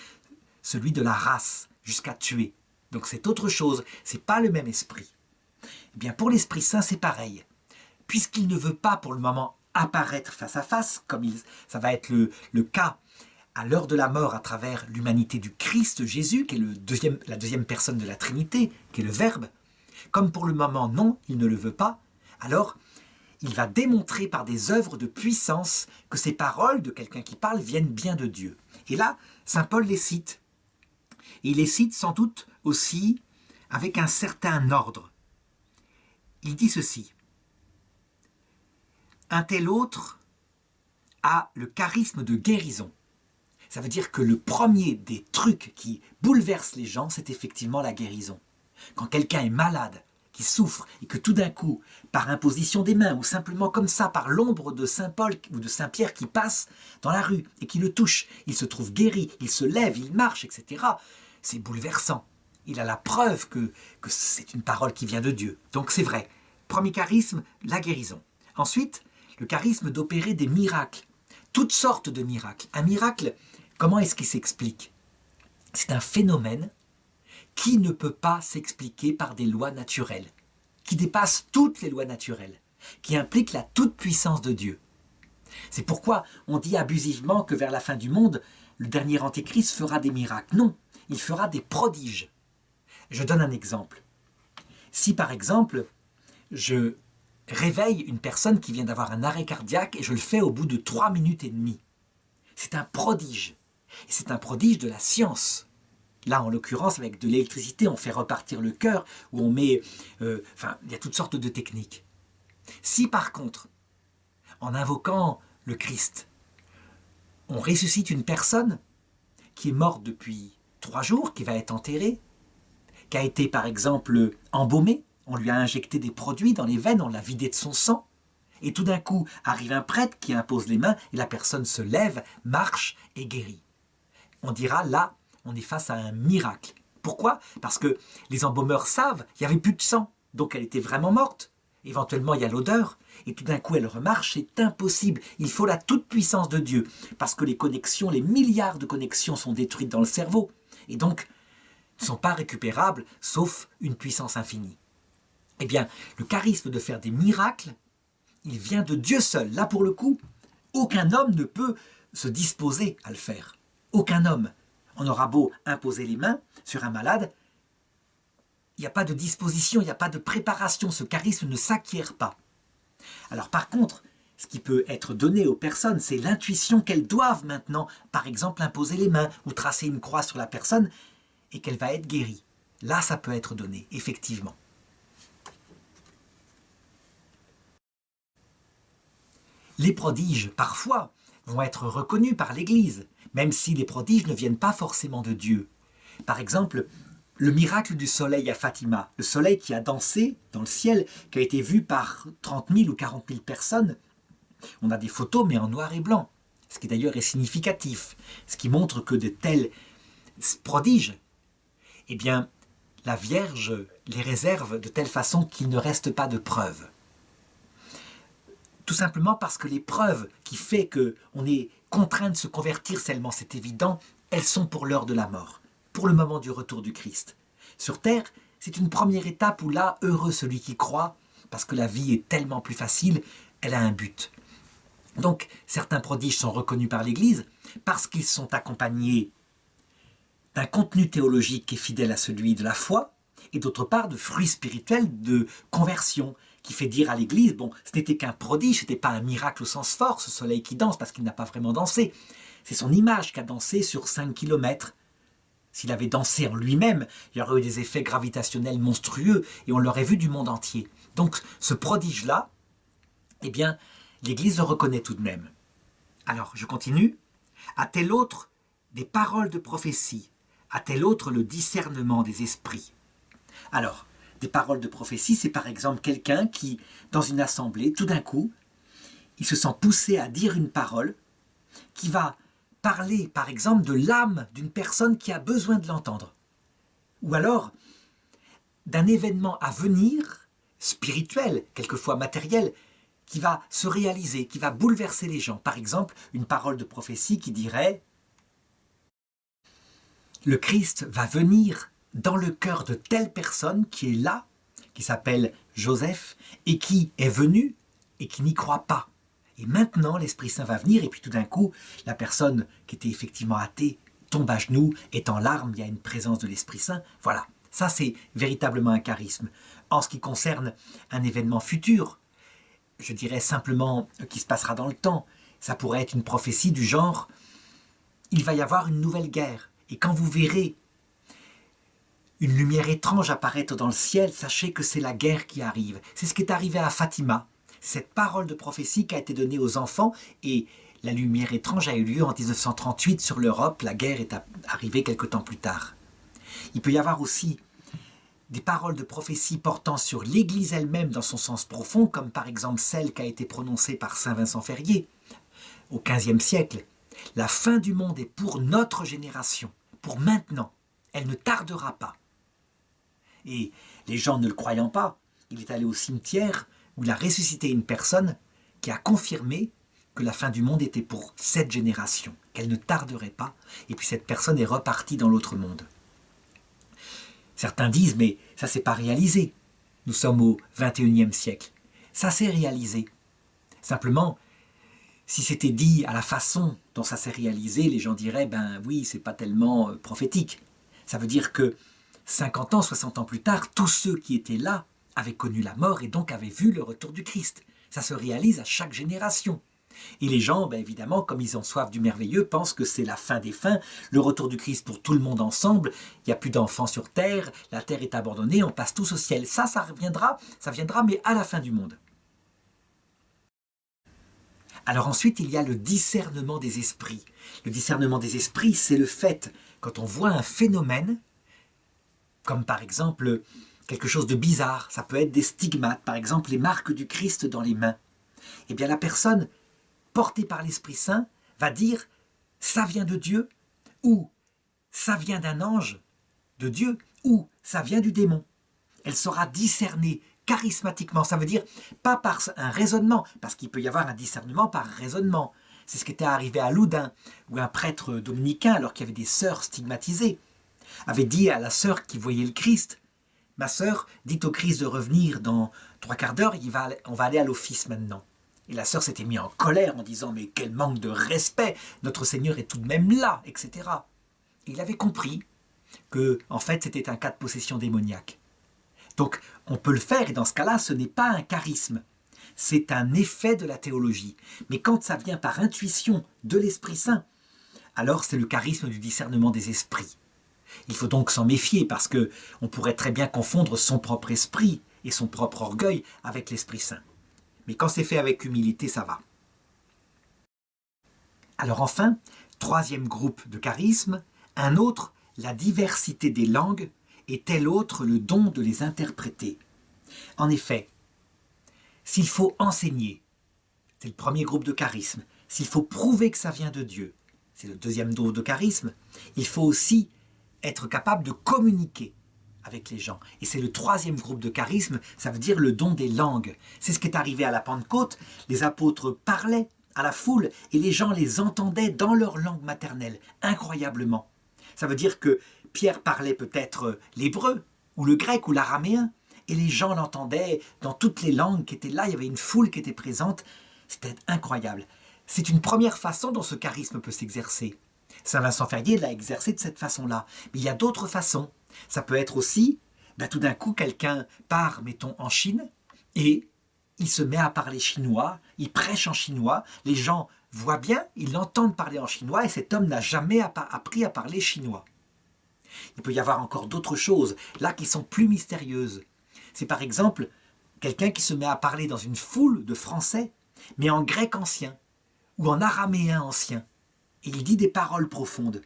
celui de la race, jusqu'à tuer. Donc c'est autre chose, c'est pas le même esprit. Eh bien pour l'Esprit Saint, c'est pareil. Puisqu'il ne veut pas pour le moment apparaître face à face, comme ça va être le cas à l'heure de la mort à travers l'humanité du Christ Jésus, qui est la deuxième personne de la Trinité, qui est le Verbe, comme pour le moment non, il ne le veut pas, alors il va démontrer par des œuvres de puissance que ces paroles de quelqu'un qui parle viennent bien de Dieu. Et là, saint Paul les cite. Et il les cite sans doute aussi avec un certain ordre. Il dit ceci. Un tel autre a le charisme de guérison. Ça veut dire que le premier des trucs qui bouleversent les gens, c'est effectivement la guérison. Quand quelqu'un est malade, qui souffre, et que tout d'un coup, par imposition des mains, ou simplement comme ça, par l'ombre de Saint Paul ou de Saint Pierre qui passe dans la rue et qui le touche, il se trouve guéri, il se lève, il marche, etc. C'est bouleversant. Il a la preuve que c'est une parole qui vient de Dieu. Donc c'est vrai. Premier charisme, la guérison. Ensuite, le charisme d'opérer des miracles. Toutes sortes de miracles. Un miracle, comment est-ce qu'il s'explique? C'est un phénomène qui ne peut pas s'expliquer par des lois naturelles, qui dépasse toutes les lois naturelles, qui implique la toute-puissance de Dieu. C'est pourquoi on dit abusivement que vers la fin du monde, le dernier antéchrist fera des miracles. Non, il fera des prodiges. Je donne un exemple. Si par exemple, je réveille une personne qui vient d'avoir un arrêt cardiaque et je le fais au bout de 3 minutes et demie, c'est un prodige. Et c'est un prodige de la science. Là, en l'occurrence, avec de l'électricité, on fait repartir le cœur, ou on met... il y a toutes sortes de techniques. Si par contre, en invoquant le Christ, on ressuscite une personne qui est morte depuis 3 jours, qui va être enterrée, qui a été par exemple embaumée, on lui a injecté des produits dans les veines, on l'a vidé de son sang, et tout d'un coup arrive un prêtre qui impose les mains, et la personne se lève, marche et guérit. On dira là, on est face à un miracle. Pourquoi? Parce que les embaumeurs savent, il n'y avait plus de sang, donc elle était vraiment morte. éventuellement il y a l'odeur, et tout d'un coup elle remarche, c'est impossible. Il faut la toute-puissance de Dieu, parce que les connexions, les milliards de connexions sont détruites dans le cerveau, et donc ne sont pas récupérables, sauf une puissance infinie. Eh bien, le charisme de faire des miracles, il vient de Dieu seul. Là, pour le coup, aucun homme ne peut se disposer à le faire. Aucun homme. On aura beau imposer les mains sur un malade, il n'y a pas de disposition, il n'y a pas de préparation. Ce charisme ne s'acquiert pas. Alors par contre, ce qui peut être donné aux personnes, c'est l'intuition qu'elles doivent maintenant, par exemple, imposer les mains ou tracer une croix sur la personne et qu'elle va être guérie. Là, ça peut être donné, effectivement. Les prodiges, parfois, vont être reconnus par l'Église, même si les prodiges ne viennent pas forcément de Dieu. Par exemple, le miracle du soleil à Fatima, le soleil qui a dansé dans le ciel, qui a été vu par 30 000 ou 40 000 personnes. On a des photos, mais en noir et blanc, ce qui d'ailleurs est significatif, ce qui montre que de tels prodiges, eh bien, la Vierge les réserve de telle façon qu'il ne reste pas de preuves. Tout simplement parce que les preuves qui font qu'on est contraint de se convertir seulement, c'est évident, elles sont pour l'heure de la mort, pour le moment du retour du Christ. Sur terre, c'est une première étape où là, heureux celui qui croit, parce que la vie est tellement plus facile, elle a un but. Donc, certains prodiges sont reconnus par l'Église parce qu'ils sont accompagnés d'un contenu théologique qui est fidèle à celui de la foi, et d'autre part de fruits spirituels de conversion, qui fait dire à l'Église, bon, ce n'était qu'un prodige, ce n'était pas un miracle au sens fort, ce soleil qui danse, parce qu'il n'a pas vraiment dansé. C'est son image qui a dansé sur 5 kilomètres. S'il avait dansé en lui-même, il y aurait eu des effets gravitationnels monstrueux, et on l'aurait vu du monde entier. Donc, ce prodige-là, eh bien, l'Église le reconnaît tout de même. Alors, je continue. À tel autre, des paroles de prophétie, à tel autre, le discernement des esprits. Alors, des paroles de prophétie, c'est par exemple quelqu'un qui, dans une assemblée, tout d'un coup, il se sent poussé à dire une parole qui va parler, par exemple, de l'âme d'une personne qui a besoin de l'entendre. Ou alors, d'un événement à venir, spirituel, quelquefois matériel, qui va se réaliser, qui va bouleverser les gens. Par exemple, une parole de prophétie qui dirait « Le Christ va venir dans le cœur de telle personne qui est là, qui s'appelle Joseph, et qui est venu et qui n'y croit pas. Et maintenant, l'Esprit Saint va venir, et puis tout d'un coup, la personne qui était effectivement athée tombe à genoux, est en larmes, il y a une présence de l'Esprit Saint. Voilà, ça c'est véritablement un charisme. En ce qui concerne un événement futur, je dirais simplement qui se passera dans le temps, ça pourrait être une prophétie du genre « Il va y avoir une nouvelle guerre, et quand vous verrez une lumière étrange apparaître dans le ciel, sachez que c'est la guerre qui arrive. » C'est ce qui est arrivé à Fatima. Cette parole de prophétie qui a été donnée aux enfants, et la lumière étrange a eu lieu en 1938 sur l'Europe. La guerre est arrivée quelque temps plus tard. Il peut y avoir aussi des paroles de prophétie portant sur l'Église elle-même dans son sens profond, comme par exemple celle qui a été prononcée par saint Vincent Ferrier au XVe siècle. La fin du monde est pour notre génération, pour maintenant. Elle ne tardera pas. Et les gens ne le croyant pas, il est allé au cimetière où il a ressuscité une personne qui a confirmé que la fin du monde était pour cette génération, qu'elle ne tarderait pas, et puis cette personne est repartie dans l'autre monde. Certains disent, mais ça s'est pas réalisé. Nous sommes au XXIe siècle. Ça s'est réalisé. Simplement, si c'était dit à la façon dont ça s'est réalisé, les gens diraient, ben oui, c'est pas tellement prophétique. Ça veut dire que 50 ans, 60 ans plus tard, tous ceux qui étaient là avaient connu la mort et donc avaient vu le retour du Christ. Ça se réalise à chaque génération. Et les gens, ben évidemment, comme ils ont soif du merveilleux, pensent que c'est la fin des fins, le retour du Christ pour tout le monde ensemble, il n'y a plus d'enfants sur terre, la terre est abandonnée, on passe tous au ciel. Ça viendra, mais à la fin du monde. Alors ensuite, il y a le discernement des esprits. Le discernement des esprits, c'est le fait, quand on voit un phénomène, comme par exemple quelque chose de bizarre, ça peut être des stigmates, par exemple les marques du Christ dans les mains, eh bien la personne portée par l'Esprit Saint va dire « ça vient de Dieu » ou « ça vient d'un ange de Dieu » ou « ça vient du démon ». Elle saura discerner charismatiquement. Ça veut dire pas par un raisonnement, parce qu'il peut y avoir un discernement par raisonnement. C'est ce qui était arrivé à Loudun, où un prêtre dominicain, alors qu'il y avait des sœurs stigmatisées, avait dit à la sœur qui voyait le Christ, « Ma sœur, dites au Christ de revenir dans 3/4 d'heure, on va aller à l'office maintenant. » Et la sœur s'était mise en colère en disant « Mais quel manque de respect, notre Seigneur est tout de même là, etc. » Et il avait compris que, en fait, c'était un cas de possession démoniaque. Donc, on peut le faire, et dans ce cas-là, ce n'est pas un charisme. C'est un effet de la théologie. Mais quand ça vient par intuition de l'Esprit Saint, alors c'est le charisme du discernement des esprits. Il faut donc s'en méfier parce qu'on pourrait très bien confondre son propre esprit et son propre orgueil avec l'Esprit Saint. Mais quand c'est fait avec humilité, ça va. Alors enfin, troisième groupe de charisme, un autre, la diversité des langues, et tel autre, le don de les interpréter. En effet, s'il faut enseigner, c'est le premier groupe de charisme. S'il faut prouver que ça vient de Dieu, c'est le deuxième groupe de charisme. Il faut aussi être capable de communiquer avec les gens. Et c'est le troisième groupe de charisme, ça veut dire le don des langues. C'est ce qui est arrivé à la Pentecôte. Les apôtres parlaient à la foule et les gens les entendaient dans leur langue maternelle, incroyablement. Ça veut dire que Pierre parlait peut-être l'hébreu, ou le grec, ou l'araméen, et les gens l'entendaient dans toutes les langues qui étaient là, il y avait une foule qui était présente, c'était incroyable. C'est une première façon dont ce charisme peut s'exercer. Saint Vincent Ferrier l'a exercé de cette façon-là. Mais il y a d'autres façons. Ça peut être aussi, tout d'un coup, quelqu'un part, mettons, en Chine, et il se met à parler chinois, il prêche en chinois, les gens voient bien, ils l'entendent parler en chinois, et cet homme n'a jamais appris à parler chinois. Il peut y avoir encore d'autres choses, là, qui sont plus mystérieuses. C'est par exemple quelqu'un qui se met à parler dans une foule de Français, mais en grec ancien, ou en araméen ancien. Et il dit des paroles profondes.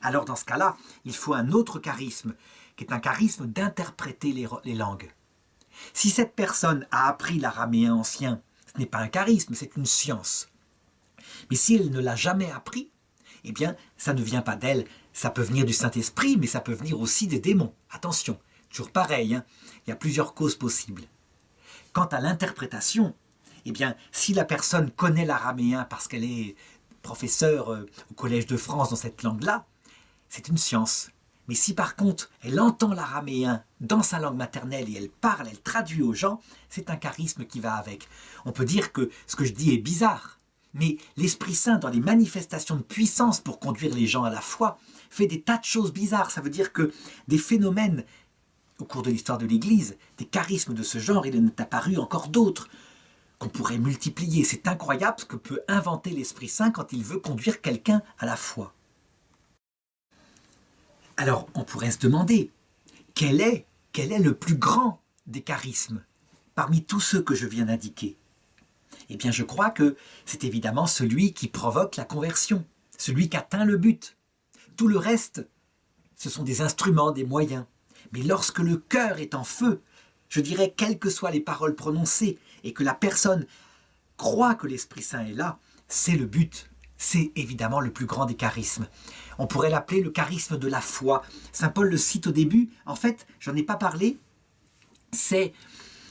Alors dans ce cas-là, il faut un autre charisme, qui est un charisme d'interpréter les langues. Si cette personne a appris l'araméen ancien, ce n'est pas un charisme, c'est une science. Mais si elle ne l'a jamais appris, eh bien, ça ne vient pas d'elle. Ça peut venir du Saint-Esprit, mais ça peut venir aussi des démons. Attention, toujours pareil, il y a plusieurs causes possibles. Quant à l'interprétation, eh bien, si la personne connaît l'araméen parce qu'elle est professeure au Collège de France dans cette langue-là, c'est une science. Mais si par contre, elle entend l'araméen dans sa langue maternelle et elle parle, elle traduit aux gens, c'est un charisme qui va avec. On peut dire que ce que je dis est bizarre, mais l'Esprit Saint, dans les manifestations de puissance pour conduire les gens à la foi, fait des tas de choses bizarres. Ça veut dire que des phénomènes, au cours de l'histoire de l'Église, des charismes de ce genre, il en est apparu encore d'autres, qu'on pourrait multiplier. C'est incroyable ce que peut inventer l'Esprit Saint quand il veut conduire quelqu'un à la foi. Alors, on pourrait se demander, quel est le plus grand des charismes parmi tous ceux que je viens d'indiquer? Eh bien, je crois que c'est évidemment celui qui provoque la conversion, celui qui atteint le but. Tout le reste, ce sont des instruments, des moyens. Mais lorsque le cœur est en feu, je dirais, quelles que soient les paroles prononcées, et que la personne croit que l'Esprit Saint est là, c'est le but. C'est évidemment le plus grand des charismes. On pourrait l'appeler le charisme de la foi. Saint Paul le cite au début. En fait, j'en ai pas parlé. C'est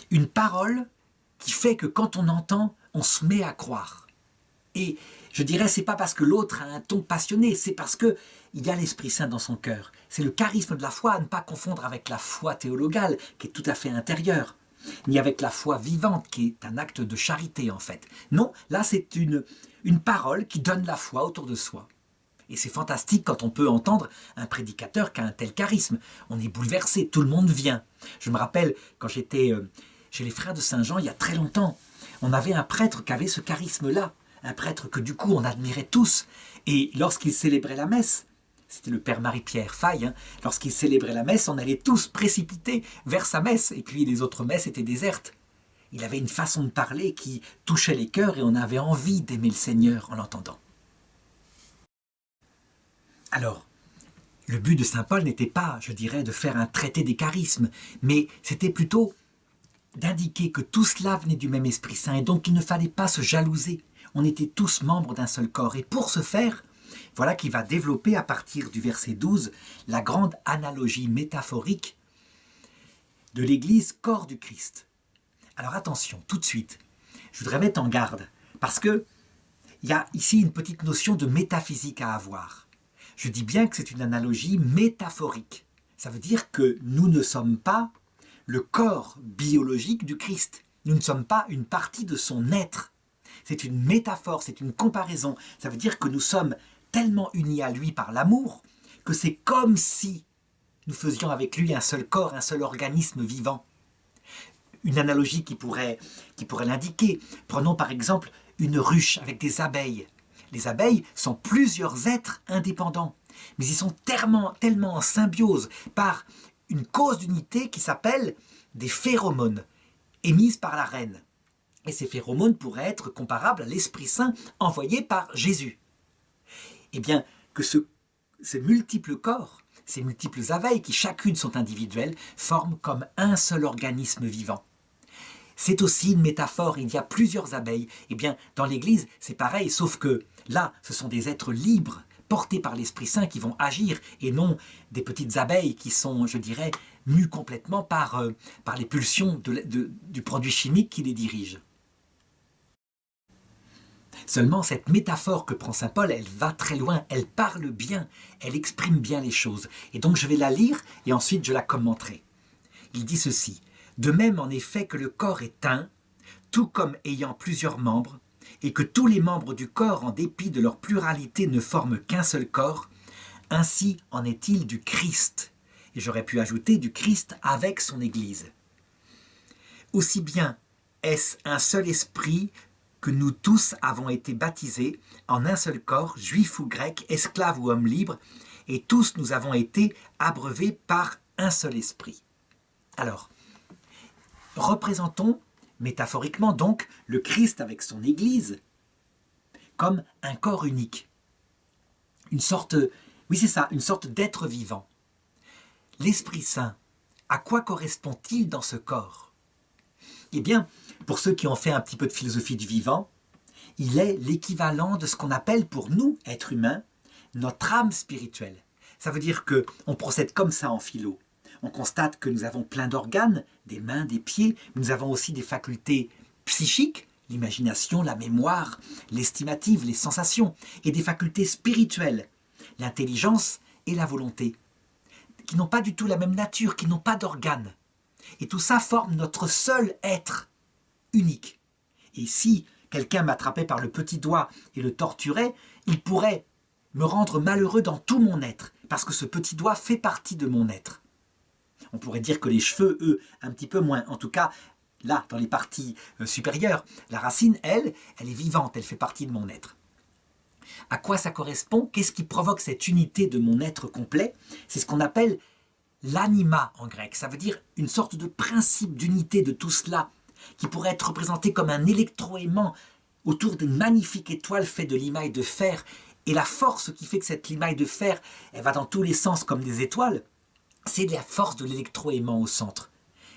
une parole qui fait que quand on entend, on se met à croire. Et je dirais, c'est pas parce que l'autre a un ton passionné, c'est parce que il y a l'Esprit Saint dans son cœur. C'est le charisme de la foi, à ne pas confondre avec la foi théologale, qui est tout à fait intérieure, ni avec la foi vivante, qui est un acte de charité en fait. Non, là c'est une parole qui donne la foi autour de soi. Et c'est fantastique quand on peut entendre un prédicateur qui a un tel charisme. On est bouleversé, tout le monde vient. Je me rappelle, quand j'étais chez les frères de Saint-Jean, il y a très longtemps, on avait un prêtre qui avait ce charisme-là. Un prêtre que du coup on admirait tous. Et lorsqu'il célébrait la messe, c'était le père Marie-Pierre Faye, lorsqu'il célébrait la messe, on allait tous précipiter vers sa messe. Et puis les autres messes étaient désertes. Il avait une façon de parler qui touchait les cœurs et on avait envie d'aimer le Seigneur en l'entendant. Alors, le but de saint Paul n'était pas, je dirais, de faire un traité des charismes, mais c'était plutôt d'indiquer que tout cela venait du même Esprit Saint et donc il ne fallait pas se jalouser. On était tous membres d'un seul corps. Et pour ce faire, voilà qu'il va développer à partir du verset 12 la grande analogie métaphorique de l'Église corps du Christ. Alors attention, tout de suite, je voudrais mettre en garde, parce que il y a ici une petite notion de métaphysique à avoir. Je dis bien que c'est une analogie métaphorique. Ça veut dire que nous ne sommes pas le corps biologique du Christ. Nous ne sommes pas une partie de son être. C'est une métaphore, c'est une comparaison. Ça veut dire que nous sommes tellement unis à lui par l'amour que c'est comme si nous faisions avec lui un seul corps, un seul organisme vivant. Une analogie qui pourrait l'indiquer. Prenons par exemple une ruche avec des abeilles. Les abeilles sont plusieurs êtres indépendants, mais ils sont tellement en symbiose par une cause d'unité qui s'appelle des phéromones émises par la reine. Et ces phéromones pourraient être comparables à l'Esprit Saint envoyé par Jésus. Eh bien, que ces multiples corps, ces multiples abeilles qui chacune sont individuelles, forment comme un seul organisme vivant. C'est aussi une métaphore, il y a plusieurs abeilles. Eh bien, dans l'Église, c'est pareil, sauf que là, ce sont des êtres libres, portés par l'Esprit Saint qui vont agir, et non des petites abeilles qui sont, je dirais, mues complètement par les pulsions du produit chimique qui les dirige. Seulement, cette métaphore que prend saint Paul, elle va très loin, elle parle bien, elle exprime bien les choses. Et donc je vais la lire et ensuite je la commenterai. Il dit ceci. De même en effet que le corps est un, tout comme ayant plusieurs membres, et que tous les membres du corps, en dépit de leur pluralité, ne forment qu'un seul corps, ainsi en est-il du Christ. Et j'aurais pu ajouter du Christ avec son Église. Aussi bien est-ce un seul esprit que nous tous avons été baptisés en un seul corps, juifs ou grecs, esclaves ou hommes libres, et tous nous avons été abreuvés par un seul esprit. Alors, représentons métaphoriquement donc le Christ avec son Église comme un corps unique. Une sorte d'être vivant. L'Esprit Saint, à quoi correspond-il dans ce corps ? Eh bien, pour ceux qui ont fait un petit peu de philosophie du vivant, il est l'équivalent de ce qu'on appelle pour nous, êtres humains, notre âme spirituelle. Ça veut dire qu'on procède comme ça en philo. On constate que nous avons plein d'organes, des mains, des pieds, mais nous avons aussi des facultés psychiques, l'imagination, la mémoire, l'estimative, les sensations, et des facultés spirituelles, l'intelligence et la volonté, qui n'ont pas du tout la même nature, qui n'ont pas d'organes. Et tout ça forme notre seul être unique. Et si quelqu'un m'attrapait par le petit doigt et le torturait, il pourrait me rendre malheureux dans tout mon être, parce que ce petit doigt fait partie de mon être. On pourrait dire que les cheveux, eux, un petit peu moins. En tout cas, là, dans les parties supérieures, la racine, elle est vivante, elle fait partie de mon être. À quoi ça correspond ? Qu'est-ce qui provoque cette unité de mon être complet ? C'est ce qu'on appelle l'anima en grec. Ça veut dire une sorte de principe d'unité de tout cela, qui pourrait être représenté comme un électroaimant autour d'une magnifique étoile faite de limaille de fer. Et la force qui fait que cette limaille de fer, elle va dans tous les sens comme des étoiles, c'est la force de l'électroaimant au centre.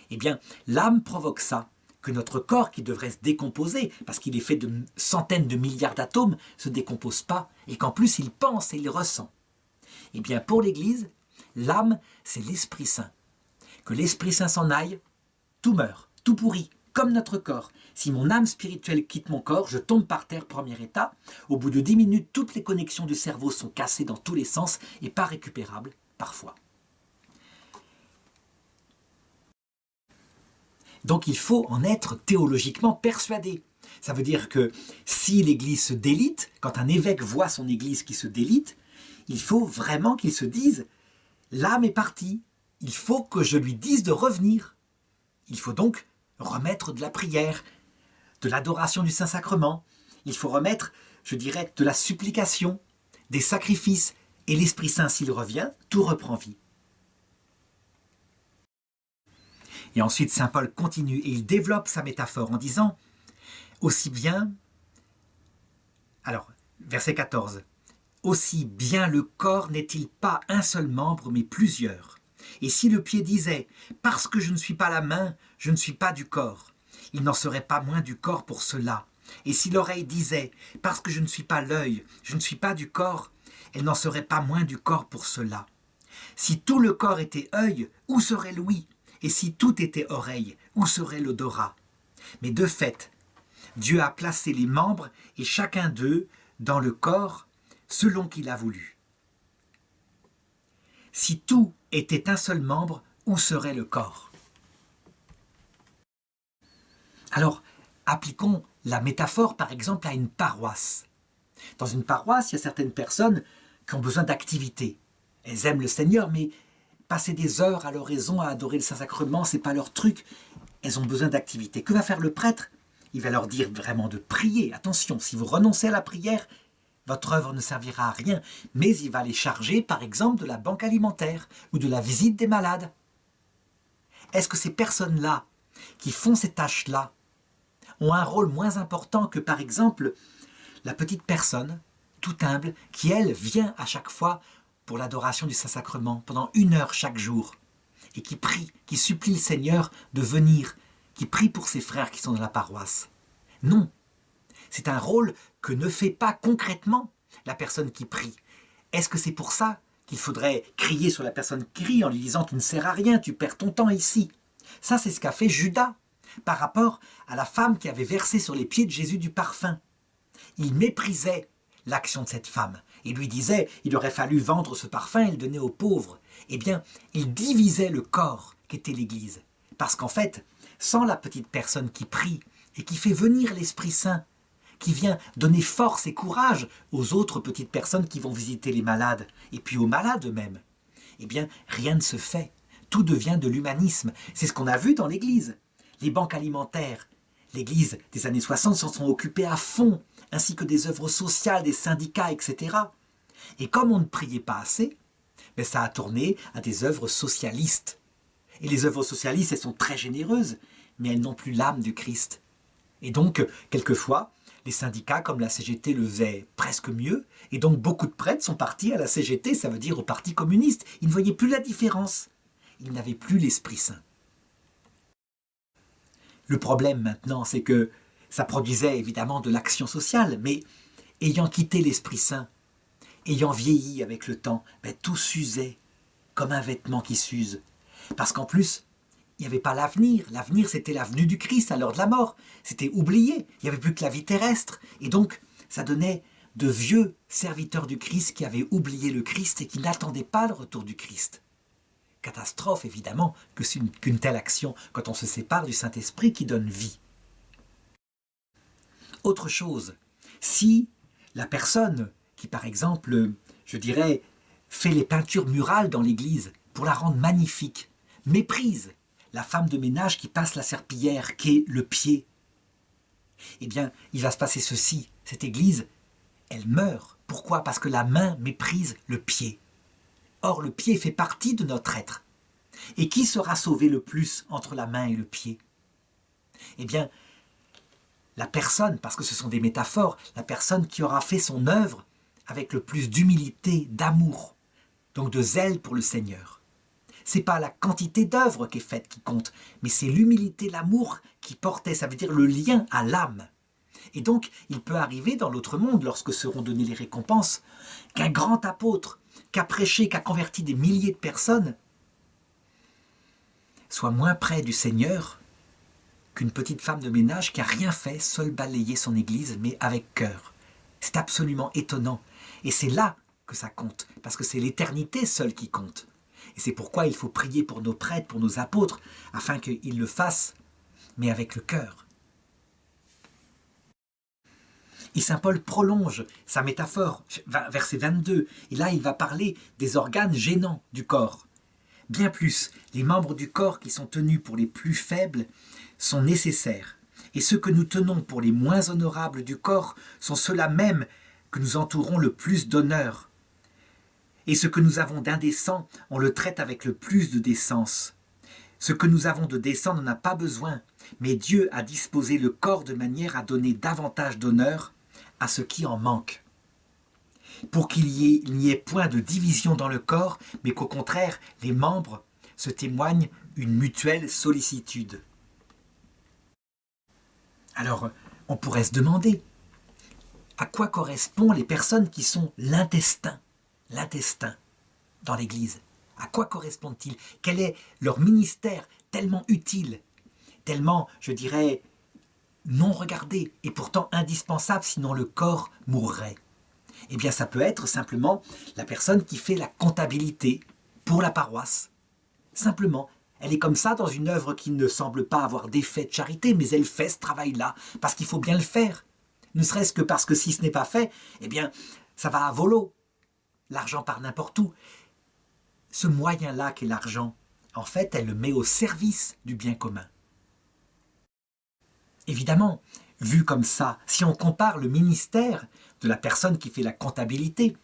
Eh bien, l'âme provoque ça, que notre corps, qui devrait se décomposer, parce qu'il est fait de centaines de milliards d'atomes, ne se décompose pas, et qu'en plus il pense et il ressent. Eh bien, pour l'Église, l'âme, c'est l'Esprit Saint. Que l'Esprit Saint s'en aille, tout meurt, tout pourrit, comme notre corps. Si mon âme spirituelle quitte mon corps, je tombe par terre, premier état. Au bout de 10 minutes, toutes les connexions du cerveau sont cassées dans tous les sens et pas récupérables, parfois. Donc il faut en être théologiquement persuadé. Ça veut dire que si l'Église se délite, quand un évêque voit son Église qui se délite, il faut vraiment qu'il se dise « l'âme est partie, il faut que je lui dise de revenir ». Il faut donc remettre de la prière, de l'adoration du Saint-Sacrement. Il faut remettre, je dirais, de la supplication, des sacrifices. Et l'Esprit Saint, s'il revient, tout reprend vie. Et ensuite, saint Paul continue et il développe sa métaphore en disant « aussi bien », alors, verset 14, « aussi bien le corps n'est-il pas un seul membre, mais plusieurs. Et si le pied disait « parce que je ne suis pas la main, je ne suis pas du corps », il n'en serait pas moins du corps pour cela. Et si l'oreille disait « parce que je ne suis pas l'œil, je ne suis pas du corps », elle n'en serait pas moins du corps pour cela. Si tout le corps était œil, où serait l'ouïe ? Et si tout était oreille, où serait l'odorat ? Mais de fait, Dieu a placé les membres et chacun d'eux dans le corps selon qu'il a voulu. Si tout était un seul membre, où serait le corps? Alors, appliquons la métaphore par exemple à une paroisse. Dans une paroisse, il y a certaines personnes qui ont besoin d'activité. Elles aiment le Seigneur, mais passer des heures à l'oraison à adorer le Saint-Sacrement, c'est pas leur truc. Elles ont besoin d'activité. Que va faire le prêtre? Il va leur dire vraiment de prier. Attention, si vous renoncez à la prière, votre œuvre ne servira à rien. Mais il va les charger, par exemple, de la banque alimentaire ou de la visite des malades. Est-ce que ces personnes-là, qui font ces tâches-là, ont un rôle moins important que, par exemple, la petite personne, tout humble, qui, elle, vient à chaque fois pour l'adoration du Saint-Sacrement, pendant 1 heure chaque jour, et qui prie, qui supplie le Seigneur de venir, qui prie pour ses frères qui sont dans la paroisse? Non, c'est un rôle que ne fait pas concrètement la personne qui prie. Est-ce que c'est pour ça qu'il faudrait crier sur la personne qui crie en lui disant « tu ne sers à rien, tu perds ton temps ici ». Ça, c'est ce qu'a fait Judas par rapport à la femme qui avait versé sur les pieds de Jésus du parfum. Il méprisait l'action de cette femme. Il lui disait « il aurait fallu vendre ce parfum et le donner aux pauvres ». Eh bien, il divisait le corps qu'était l'Église. Parce qu'en fait, sans la petite personne qui prie et qui fait venir l'Esprit Saint, qui vient donner force et courage aux autres petites personnes qui vont visiter les malades, et puis aux malades eux-mêmes, eh bien, rien ne se fait. Tout devient de l'humanisme. C'est ce qu'on a vu dans l'Église. Les banques alimentaires, l'Église des années 60 s'en sont occupées à fond, ainsi que des œuvres sociales, des syndicats, etc. Et comme on ne priait pas assez, ben ça a tourné à des œuvres socialistes. Et les œuvres socialistes, elles sont très généreuses, mais elles n'ont plus l'âme du Christ. Et donc, quelquefois, les syndicats comme la CGT le faisaient presque mieux, et donc beaucoup de prêtres sont partis à la CGT, ça veut dire au Parti communiste. Ils ne voyaient plus la différence. Ils n'avaient plus l'Esprit Saint. Le problème maintenant, c'est que ça produisait évidemment de l'action sociale, mais ayant quitté l'Esprit Saint, ayant vieilli avec le temps, ben, tout s'usait comme un vêtement qui s'use. Parce qu'en plus, il n'y avait pas l'avenir. L'avenir, c'était la venue du Christ à l'heure de la mort. C'était oublié. Il n'y avait plus que la vie terrestre. Et donc, ça donnait de vieux serviteurs du Christ qui avaient oublié le Christ et qui n'attendaient pas le retour du Christ. Catastrophe, évidemment, qu'une telle action quand on se sépare du Saint-Esprit qui donne vie. Autre chose, si la personne qui, par exemple, je dirais, fait les peintures murales dans l'église pour la rendre magnifique, méprise la femme de ménage qui passe la serpillière, qui est le pied, eh bien, il va se passer ceci. Cette église, elle meurt. Pourquoi? Parce que la main méprise le pied. Or, le pied fait partie de notre être. Et qui sera sauvé le plus entre la main et le pied? Eh bien, la personne, parce que ce sont des métaphores, la personne qui aura fait son œuvre avec le plus d'humilité, d'amour, donc de zèle pour le Seigneur. C'est pas la quantité d'œuvres qui est faite qui compte, mais c'est l'humilité, l'amour qui portait, ça veut dire le lien à l'âme. Et donc, il peut arriver dans l'autre monde, lorsque seront données les récompenses, qu'un grand apôtre, qui a prêché, qui a converti des milliers de personnes, soit moins près du Seigneur qu'une petite femme de ménage qui n'a rien fait, seule balayer son église, mais avec cœur. C'est absolument étonnant. Et c'est là que ça compte, parce que c'est l'éternité seule qui compte. Et c'est pourquoi il faut prier pour nos prêtres, pour nos apôtres, afin qu'ils le fassent, mais avec le cœur. Et saint Paul prolonge sa métaphore, verset 22, et là il va parler des organes gênants du corps. Bien plus, les membres du corps qui sont tenus pour les plus faibles sont nécessaires, et ceux que nous tenons pour les moins honorables du corps sont ceux-là même que nous entourons le plus d'honneur. Et ce que nous avons d'indécent, on le traite avec le plus de décence. Ce que nous avons de décent n'en a pas besoin, mais Dieu a disposé le corps de manière à donner davantage d'honneur à ce qui en manque. Pour qu'il n'y ait point de division dans le corps, mais qu'au contraire, les membres se témoignent une mutuelle sollicitude. Alors, on pourrait se demander, à quoi correspondent les personnes qui sont l'intestin dans l'Église? À quoi correspondent-ils? Quel est leur ministère tellement utile, tellement, je dirais, non regardé et pourtant indispensable, sinon le corps mourrait. Eh bien, ça peut être simplement la personne qui fait la comptabilité pour la paroisse. Simplement, elle est comme ça dans une œuvre qui ne semble pas avoir d'effet de charité, mais elle fait ce travail-là parce qu'il faut bien le faire. Ne serait-ce que parce que si ce n'est pas fait, eh bien, ça va à volo. L'argent part n'importe où. Ce moyen-là qu'est l'argent, en fait, elle le met au service du bien commun. Évidemment, vu comme ça, si on compare le ministère de la personne qui fait la comptabilité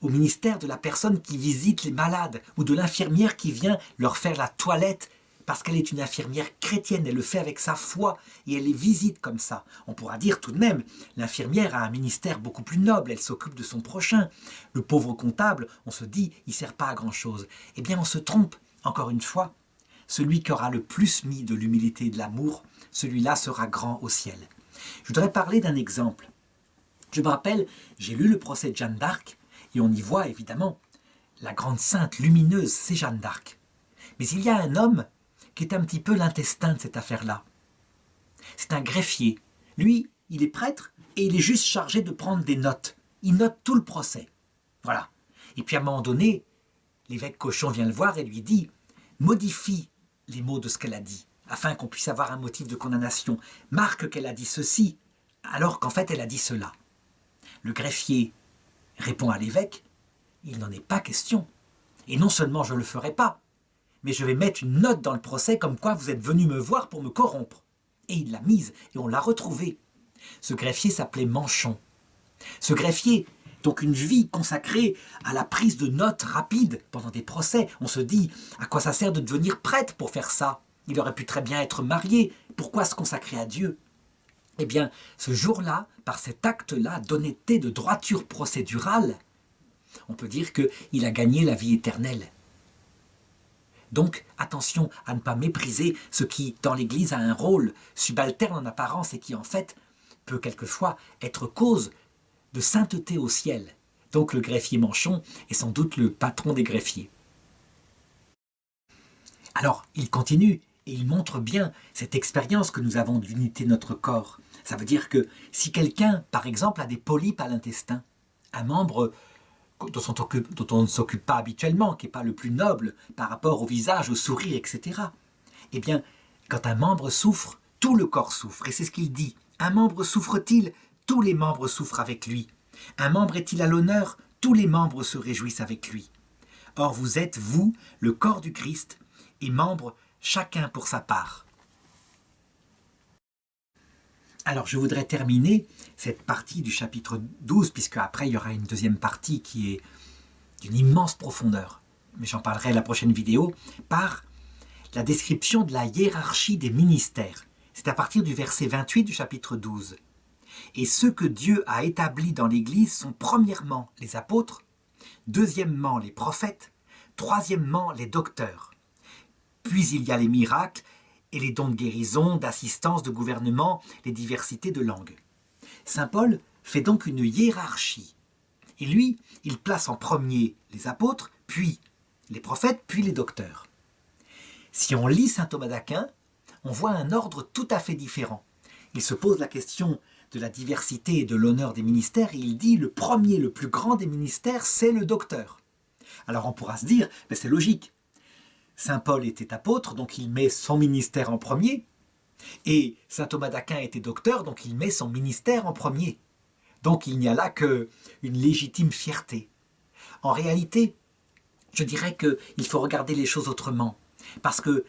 au ministère de la personne qui visite les malades ou de l'infirmière qui vient leur faire la toilette parce qu'elle est une infirmière chrétienne, elle le fait avec sa foi et elle les visite comme ça. On pourra dire tout de même, l'infirmière a un ministère beaucoup plus noble, elle s'occupe de son prochain. Le pauvre comptable, on se dit, il ne sert pas à grand-chose. Eh bien, on se trompe, encore une fois. Celui qui aura le plus mis de l'humilité et de l'amour, celui-là sera grand au ciel. Je voudrais parler d'un exemple. Je me rappelle, j'ai lu le procès de Jeanne d'Arc, et on y voit évidemment la grande sainte lumineuse, c'est Jeanne d'Arc. Mais il y a un homme qui est un petit peu l'intestin de cette affaire-là. C'est un greffier. Lui, il est prêtre et il est juste chargé de prendre des notes. Il note tout le procès. Voilà. Et puis à un moment donné, l'évêque Cochon vient le voir et lui dit « Modifie les mots de ce qu'elle a dit, afin qu'on puisse avoir un motif de condamnation. Marque qu'elle a dit ceci, alors qu'en fait elle a dit cela. » Le greffier répond à l'évêque « Il n'en est pas question. Et non seulement je ne le ferai pas, mais je vais mettre une note dans le procès comme quoi vous êtes venu me voir pour me corrompre. » Et il l'a mise, et on l'a retrouvée. Ce greffier s'appelait Manchon. Ce greffier, donc une vie consacrée à la prise de notes rapides pendant des procès. On se dit, à quoi ça sert de devenir prêtre pour faire ça? Il aurait pu très bien être marié. Pourquoi se consacrer à Dieu? Eh bien, ce jour-là, par cet acte-là d'honnêteté, de droiture procédurale, on peut dire qu'il a gagné la vie éternelle. Donc, attention à ne pas mépriser ce qui, dans l'Église, a un rôle subalterne en apparence et qui, en fait, peut quelquefois être cause de sainteté au ciel. Donc, le greffier Manchon est sans doute le patron des greffiers. Alors, il continue et il montre bien cette expérience que nous avons d'unité de notre corps. Ça veut dire que si quelqu'un, par exemple, a des polypes à l'intestin, un membre dont on ne s'occupe pas habituellement, qui n'est pas le plus noble par rapport au visage, au sourire, etc. Eh bien, quand un membre souffre, tout le corps souffre. Et c'est ce qu'il dit. Un membre souffre-t-il? Tous les membres souffrent avec lui. Un membre est-il à l'honneur? Tous les membres se réjouissent avec lui. Or vous êtes, vous, le corps du Christ, et membres chacun pour sa part. Alors je voudrais terminer cette partie du chapitre 12, puisque après il y aura une deuxième partie qui est d'une immense profondeur, mais j'en parlerai à la prochaine vidéo, par la description de la hiérarchie des ministères. C'est à partir du verset 28 du chapitre 12. Et ceux que Dieu a établis dans l'Église sont premièrement les apôtres, deuxièmement les prophètes, troisièmement les docteurs. Puis il y a les miracles, et les dons de guérison, d'assistance, de gouvernement, les diversités de langues. Saint Paul fait donc une hiérarchie. Et lui, il place en premier les apôtres, puis les prophètes, puis les docteurs. Si on lit saint Thomas d'Aquin, on voit un ordre tout à fait différent. Il se pose la question de la diversité et de l'honneur des ministères, et il dit le premier, le plus grand des ministères, c'est le docteur. Alors on pourra se dire, mais c'est logique. Saint Paul était apôtre, donc il met son ministère en premier, et saint Thomas d'Aquin était docteur, donc il met son ministère en premier. Donc il n'y a là qu'une légitime fierté. En réalité, je dirais qu'il faut regarder les choses autrement, parce que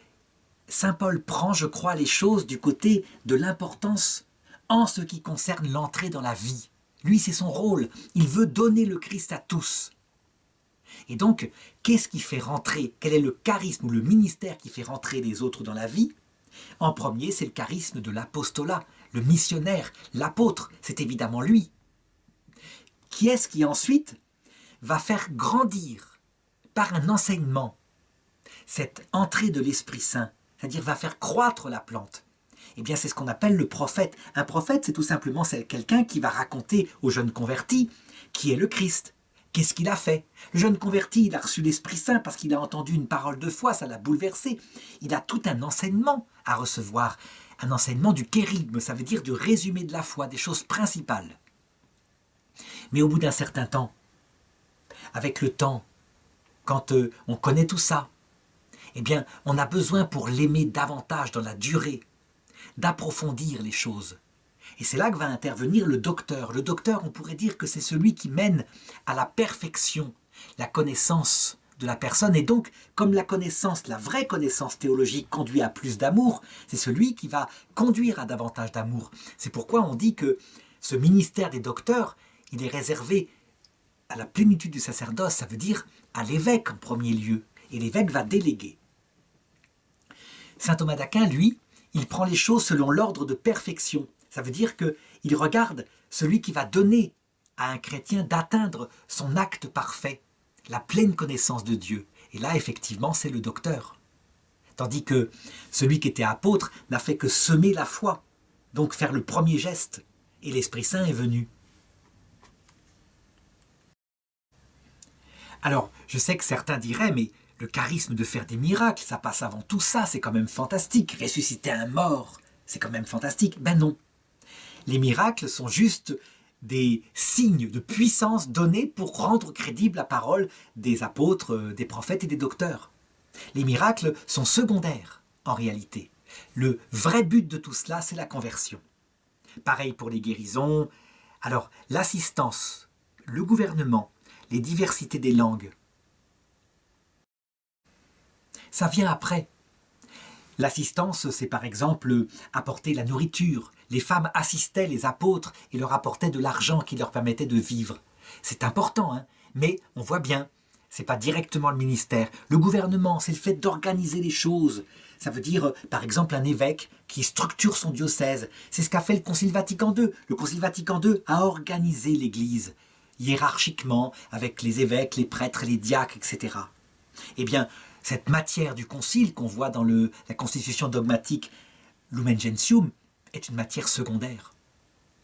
saint Paul prend, je crois, les choses du côté de l'importance en ce qui concerne l'entrée dans la vie. Lui, c'est son rôle, il veut donner le Christ à tous. Et donc, qu'est-ce qui fait rentrer? Quel est le charisme ou le ministère qui fait rentrer les autres dans la vie? En premier, c'est le charisme de l'apostolat, le missionnaire, l'apôtre, c'est évidemment lui. Qui est-ce qui ensuite va faire grandir par un enseignement cette entrée de l'Esprit Saint, c'est-à-dire va faire croître la plante? Eh bien, c'est ce qu'on appelle le prophète. Un prophète, c'est tout simplement quelqu'un qui va raconter aux jeunes convertis qui est le Christ. Qu'est-ce qu'il a fait? Le jeune converti, il a reçu l'Esprit Saint parce qu'il a entendu une parole de foi, ça l'a bouleversé. Il a tout un enseignement à recevoir, un enseignement du kérigme, ça veut dire du résumé de la foi, des choses principales. Mais au bout d'un certain temps, avec le temps, quand on connaît tout ça, eh bien, on a besoin pour l'aimer davantage dans la durée, d'approfondir les choses. Et c'est là que va intervenir le docteur. Le docteur, on pourrait dire que c'est celui qui mène à la perfection, la connaissance de la personne. Et donc, comme la connaissance, la vraie connaissance théologique conduit à plus d'amour, c'est celui qui va conduire à davantage d'amour. C'est pourquoi on dit que ce ministère des docteurs, il est réservé à la plénitude du sacerdoce, ça veut dire à l'évêque en premier lieu. Et l'évêque va déléguer. Saint Thomas d'Aquin, lui, il prend les choses selon l'ordre de perfection. Ça veut dire qu'il regarde celui qui va donner à un chrétien d'atteindre son acte parfait, la pleine connaissance de Dieu. Et là, effectivement, c'est le docteur. Tandis que celui qui était apôtre n'a fait que semer la foi, donc faire le premier geste. Et l'Esprit Saint est venu. Alors, je sais que certains diraient, mais le charisme de faire des miracles, ça passe avant tout ça, c'est quand même fantastique. Ressusciter un mort, c'est quand même fantastique. Ben non. Les miracles sont juste des signes de puissance donnés pour rendre crédible la parole des apôtres, des prophètes et des docteurs. Les miracles sont secondaires, en réalité. Le vrai but de tout cela, c'est la conversion. Pareil pour les guérisons. Alors, l'assistance, le gouvernement, les diversités des langues, ça vient après. L'assistance, c'est par exemple apporter la nourriture. Les femmes assistaient les apôtres et leur apportaient de l'argent qui leur permettait de vivre. C'est important, hein, mais on voit bien, c'est pas directement le ministère. Le gouvernement, c'est le fait d'organiser les choses. Ça veut dire, par exemple, un évêque qui structure son diocèse. C'est ce qu'a fait le Concile Vatican II. Le Concile Vatican II a organisé l'Église, hiérarchiquement, avec les évêques, les prêtres, les diacres, etc. Eh bien, cette matière du concile qu'on voit dans la constitution dogmatique Lumen Gentium est une matière secondaire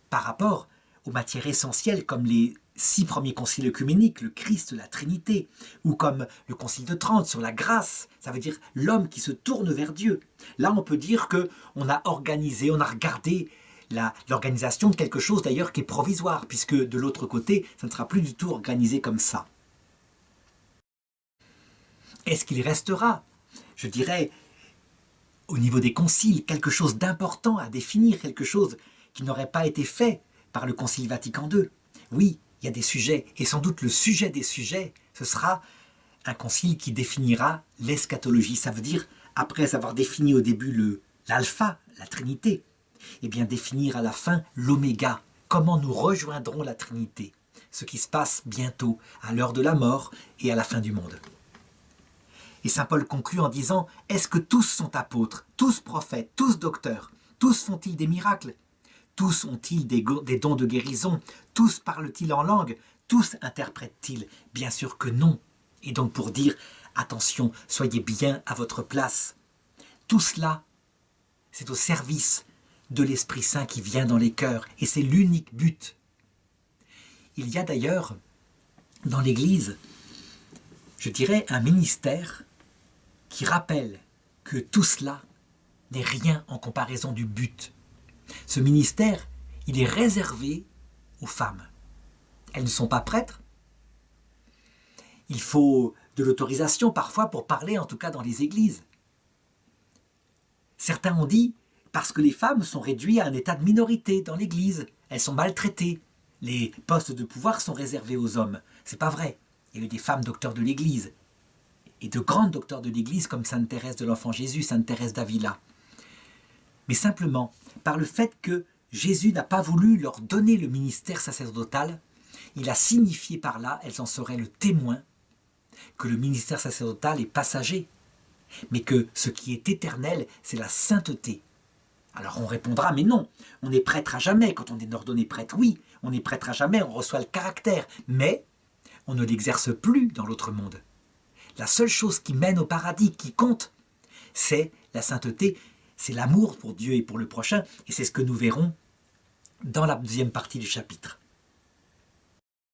par rapport aux matières essentielles comme les 6 premiers conciles œcuméniques, le Christ, la Trinité, ou comme le concile de Trente sur la grâce, ça veut dire l'homme qui se tourne vers Dieu. Là, on peut dire qu'on a organisé, on a regardé l'organisation de quelque chose d'ailleurs qui est provisoire, puisque de l'autre côté, ça ne sera plus du tout organisé comme ça. Est-ce qu'il restera, je dirais, au niveau des conciles, quelque chose d'important à définir, quelque chose qui n'aurait pas été fait par le Concile Vatican II? Oui, il y a des sujets, et sans doute le sujet des sujets, ce sera un concile qui définira l'eschatologie. Ça veut dire, après avoir défini au début l'alpha, la Trinité, et bien définir à la fin l'oméga, comment nous rejoindrons la Trinité, ce qui se passe bientôt, à l'heure de la mort et à la fin du monde. Et saint Paul conclut en disant « Est-ce que tous sont apôtres, tous prophètes, tous docteurs, tous font-ils des miracles? Tous ont-ils des dons de guérison? Tous parlent-ils en langue? Tous interprètent-ils? Bien sûr que non. » Et donc pour dire « Attention, soyez bien à votre place. » Tout cela, c'est au service de l'Esprit Saint qui vient dans les cœurs. Et c'est l'unique but. Il y a d'ailleurs dans l'Église, je dirais, un ministère qui rappelle que tout cela n'est rien en comparaison du but. Ce ministère, il est réservé aux femmes. Elles ne sont pas prêtres. Il faut de l'autorisation parfois pour parler, en tout cas dans les églises. Certains ont dit, parce que les femmes sont réduites à un état de minorité dans l'église, elles sont maltraitées. Les postes de pouvoir sont réservés aux hommes. C'est pas vrai. Il y a eu des femmes docteurs de l'église, et de grandes docteurs de l'Église comme Sainte Thérèse de l'Enfant Jésus, Sainte Thérèse d'Avila. Mais simplement, par le fait que Jésus n'a pas voulu leur donner le ministère sacerdotal, il a signifié par là, elles en seraient le témoin, que le ministère sacerdotal est passager, mais que ce qui est éternel, c'est la sainteté. Alors on répondra, mais non, on est prêtre à jamais quand on est ordonné prêtre. Oui, on est prêtre à jamais, on reçoit le caractère, mais on ne l'exerce plus dans l'autre monde. La seule chose qui mène au paradis, qui compte, c'est la sainteté, c'est l'amour pour Dieu et pour le prochain, et c'est ce que nous verrons dans la deuxième partie du chapitre.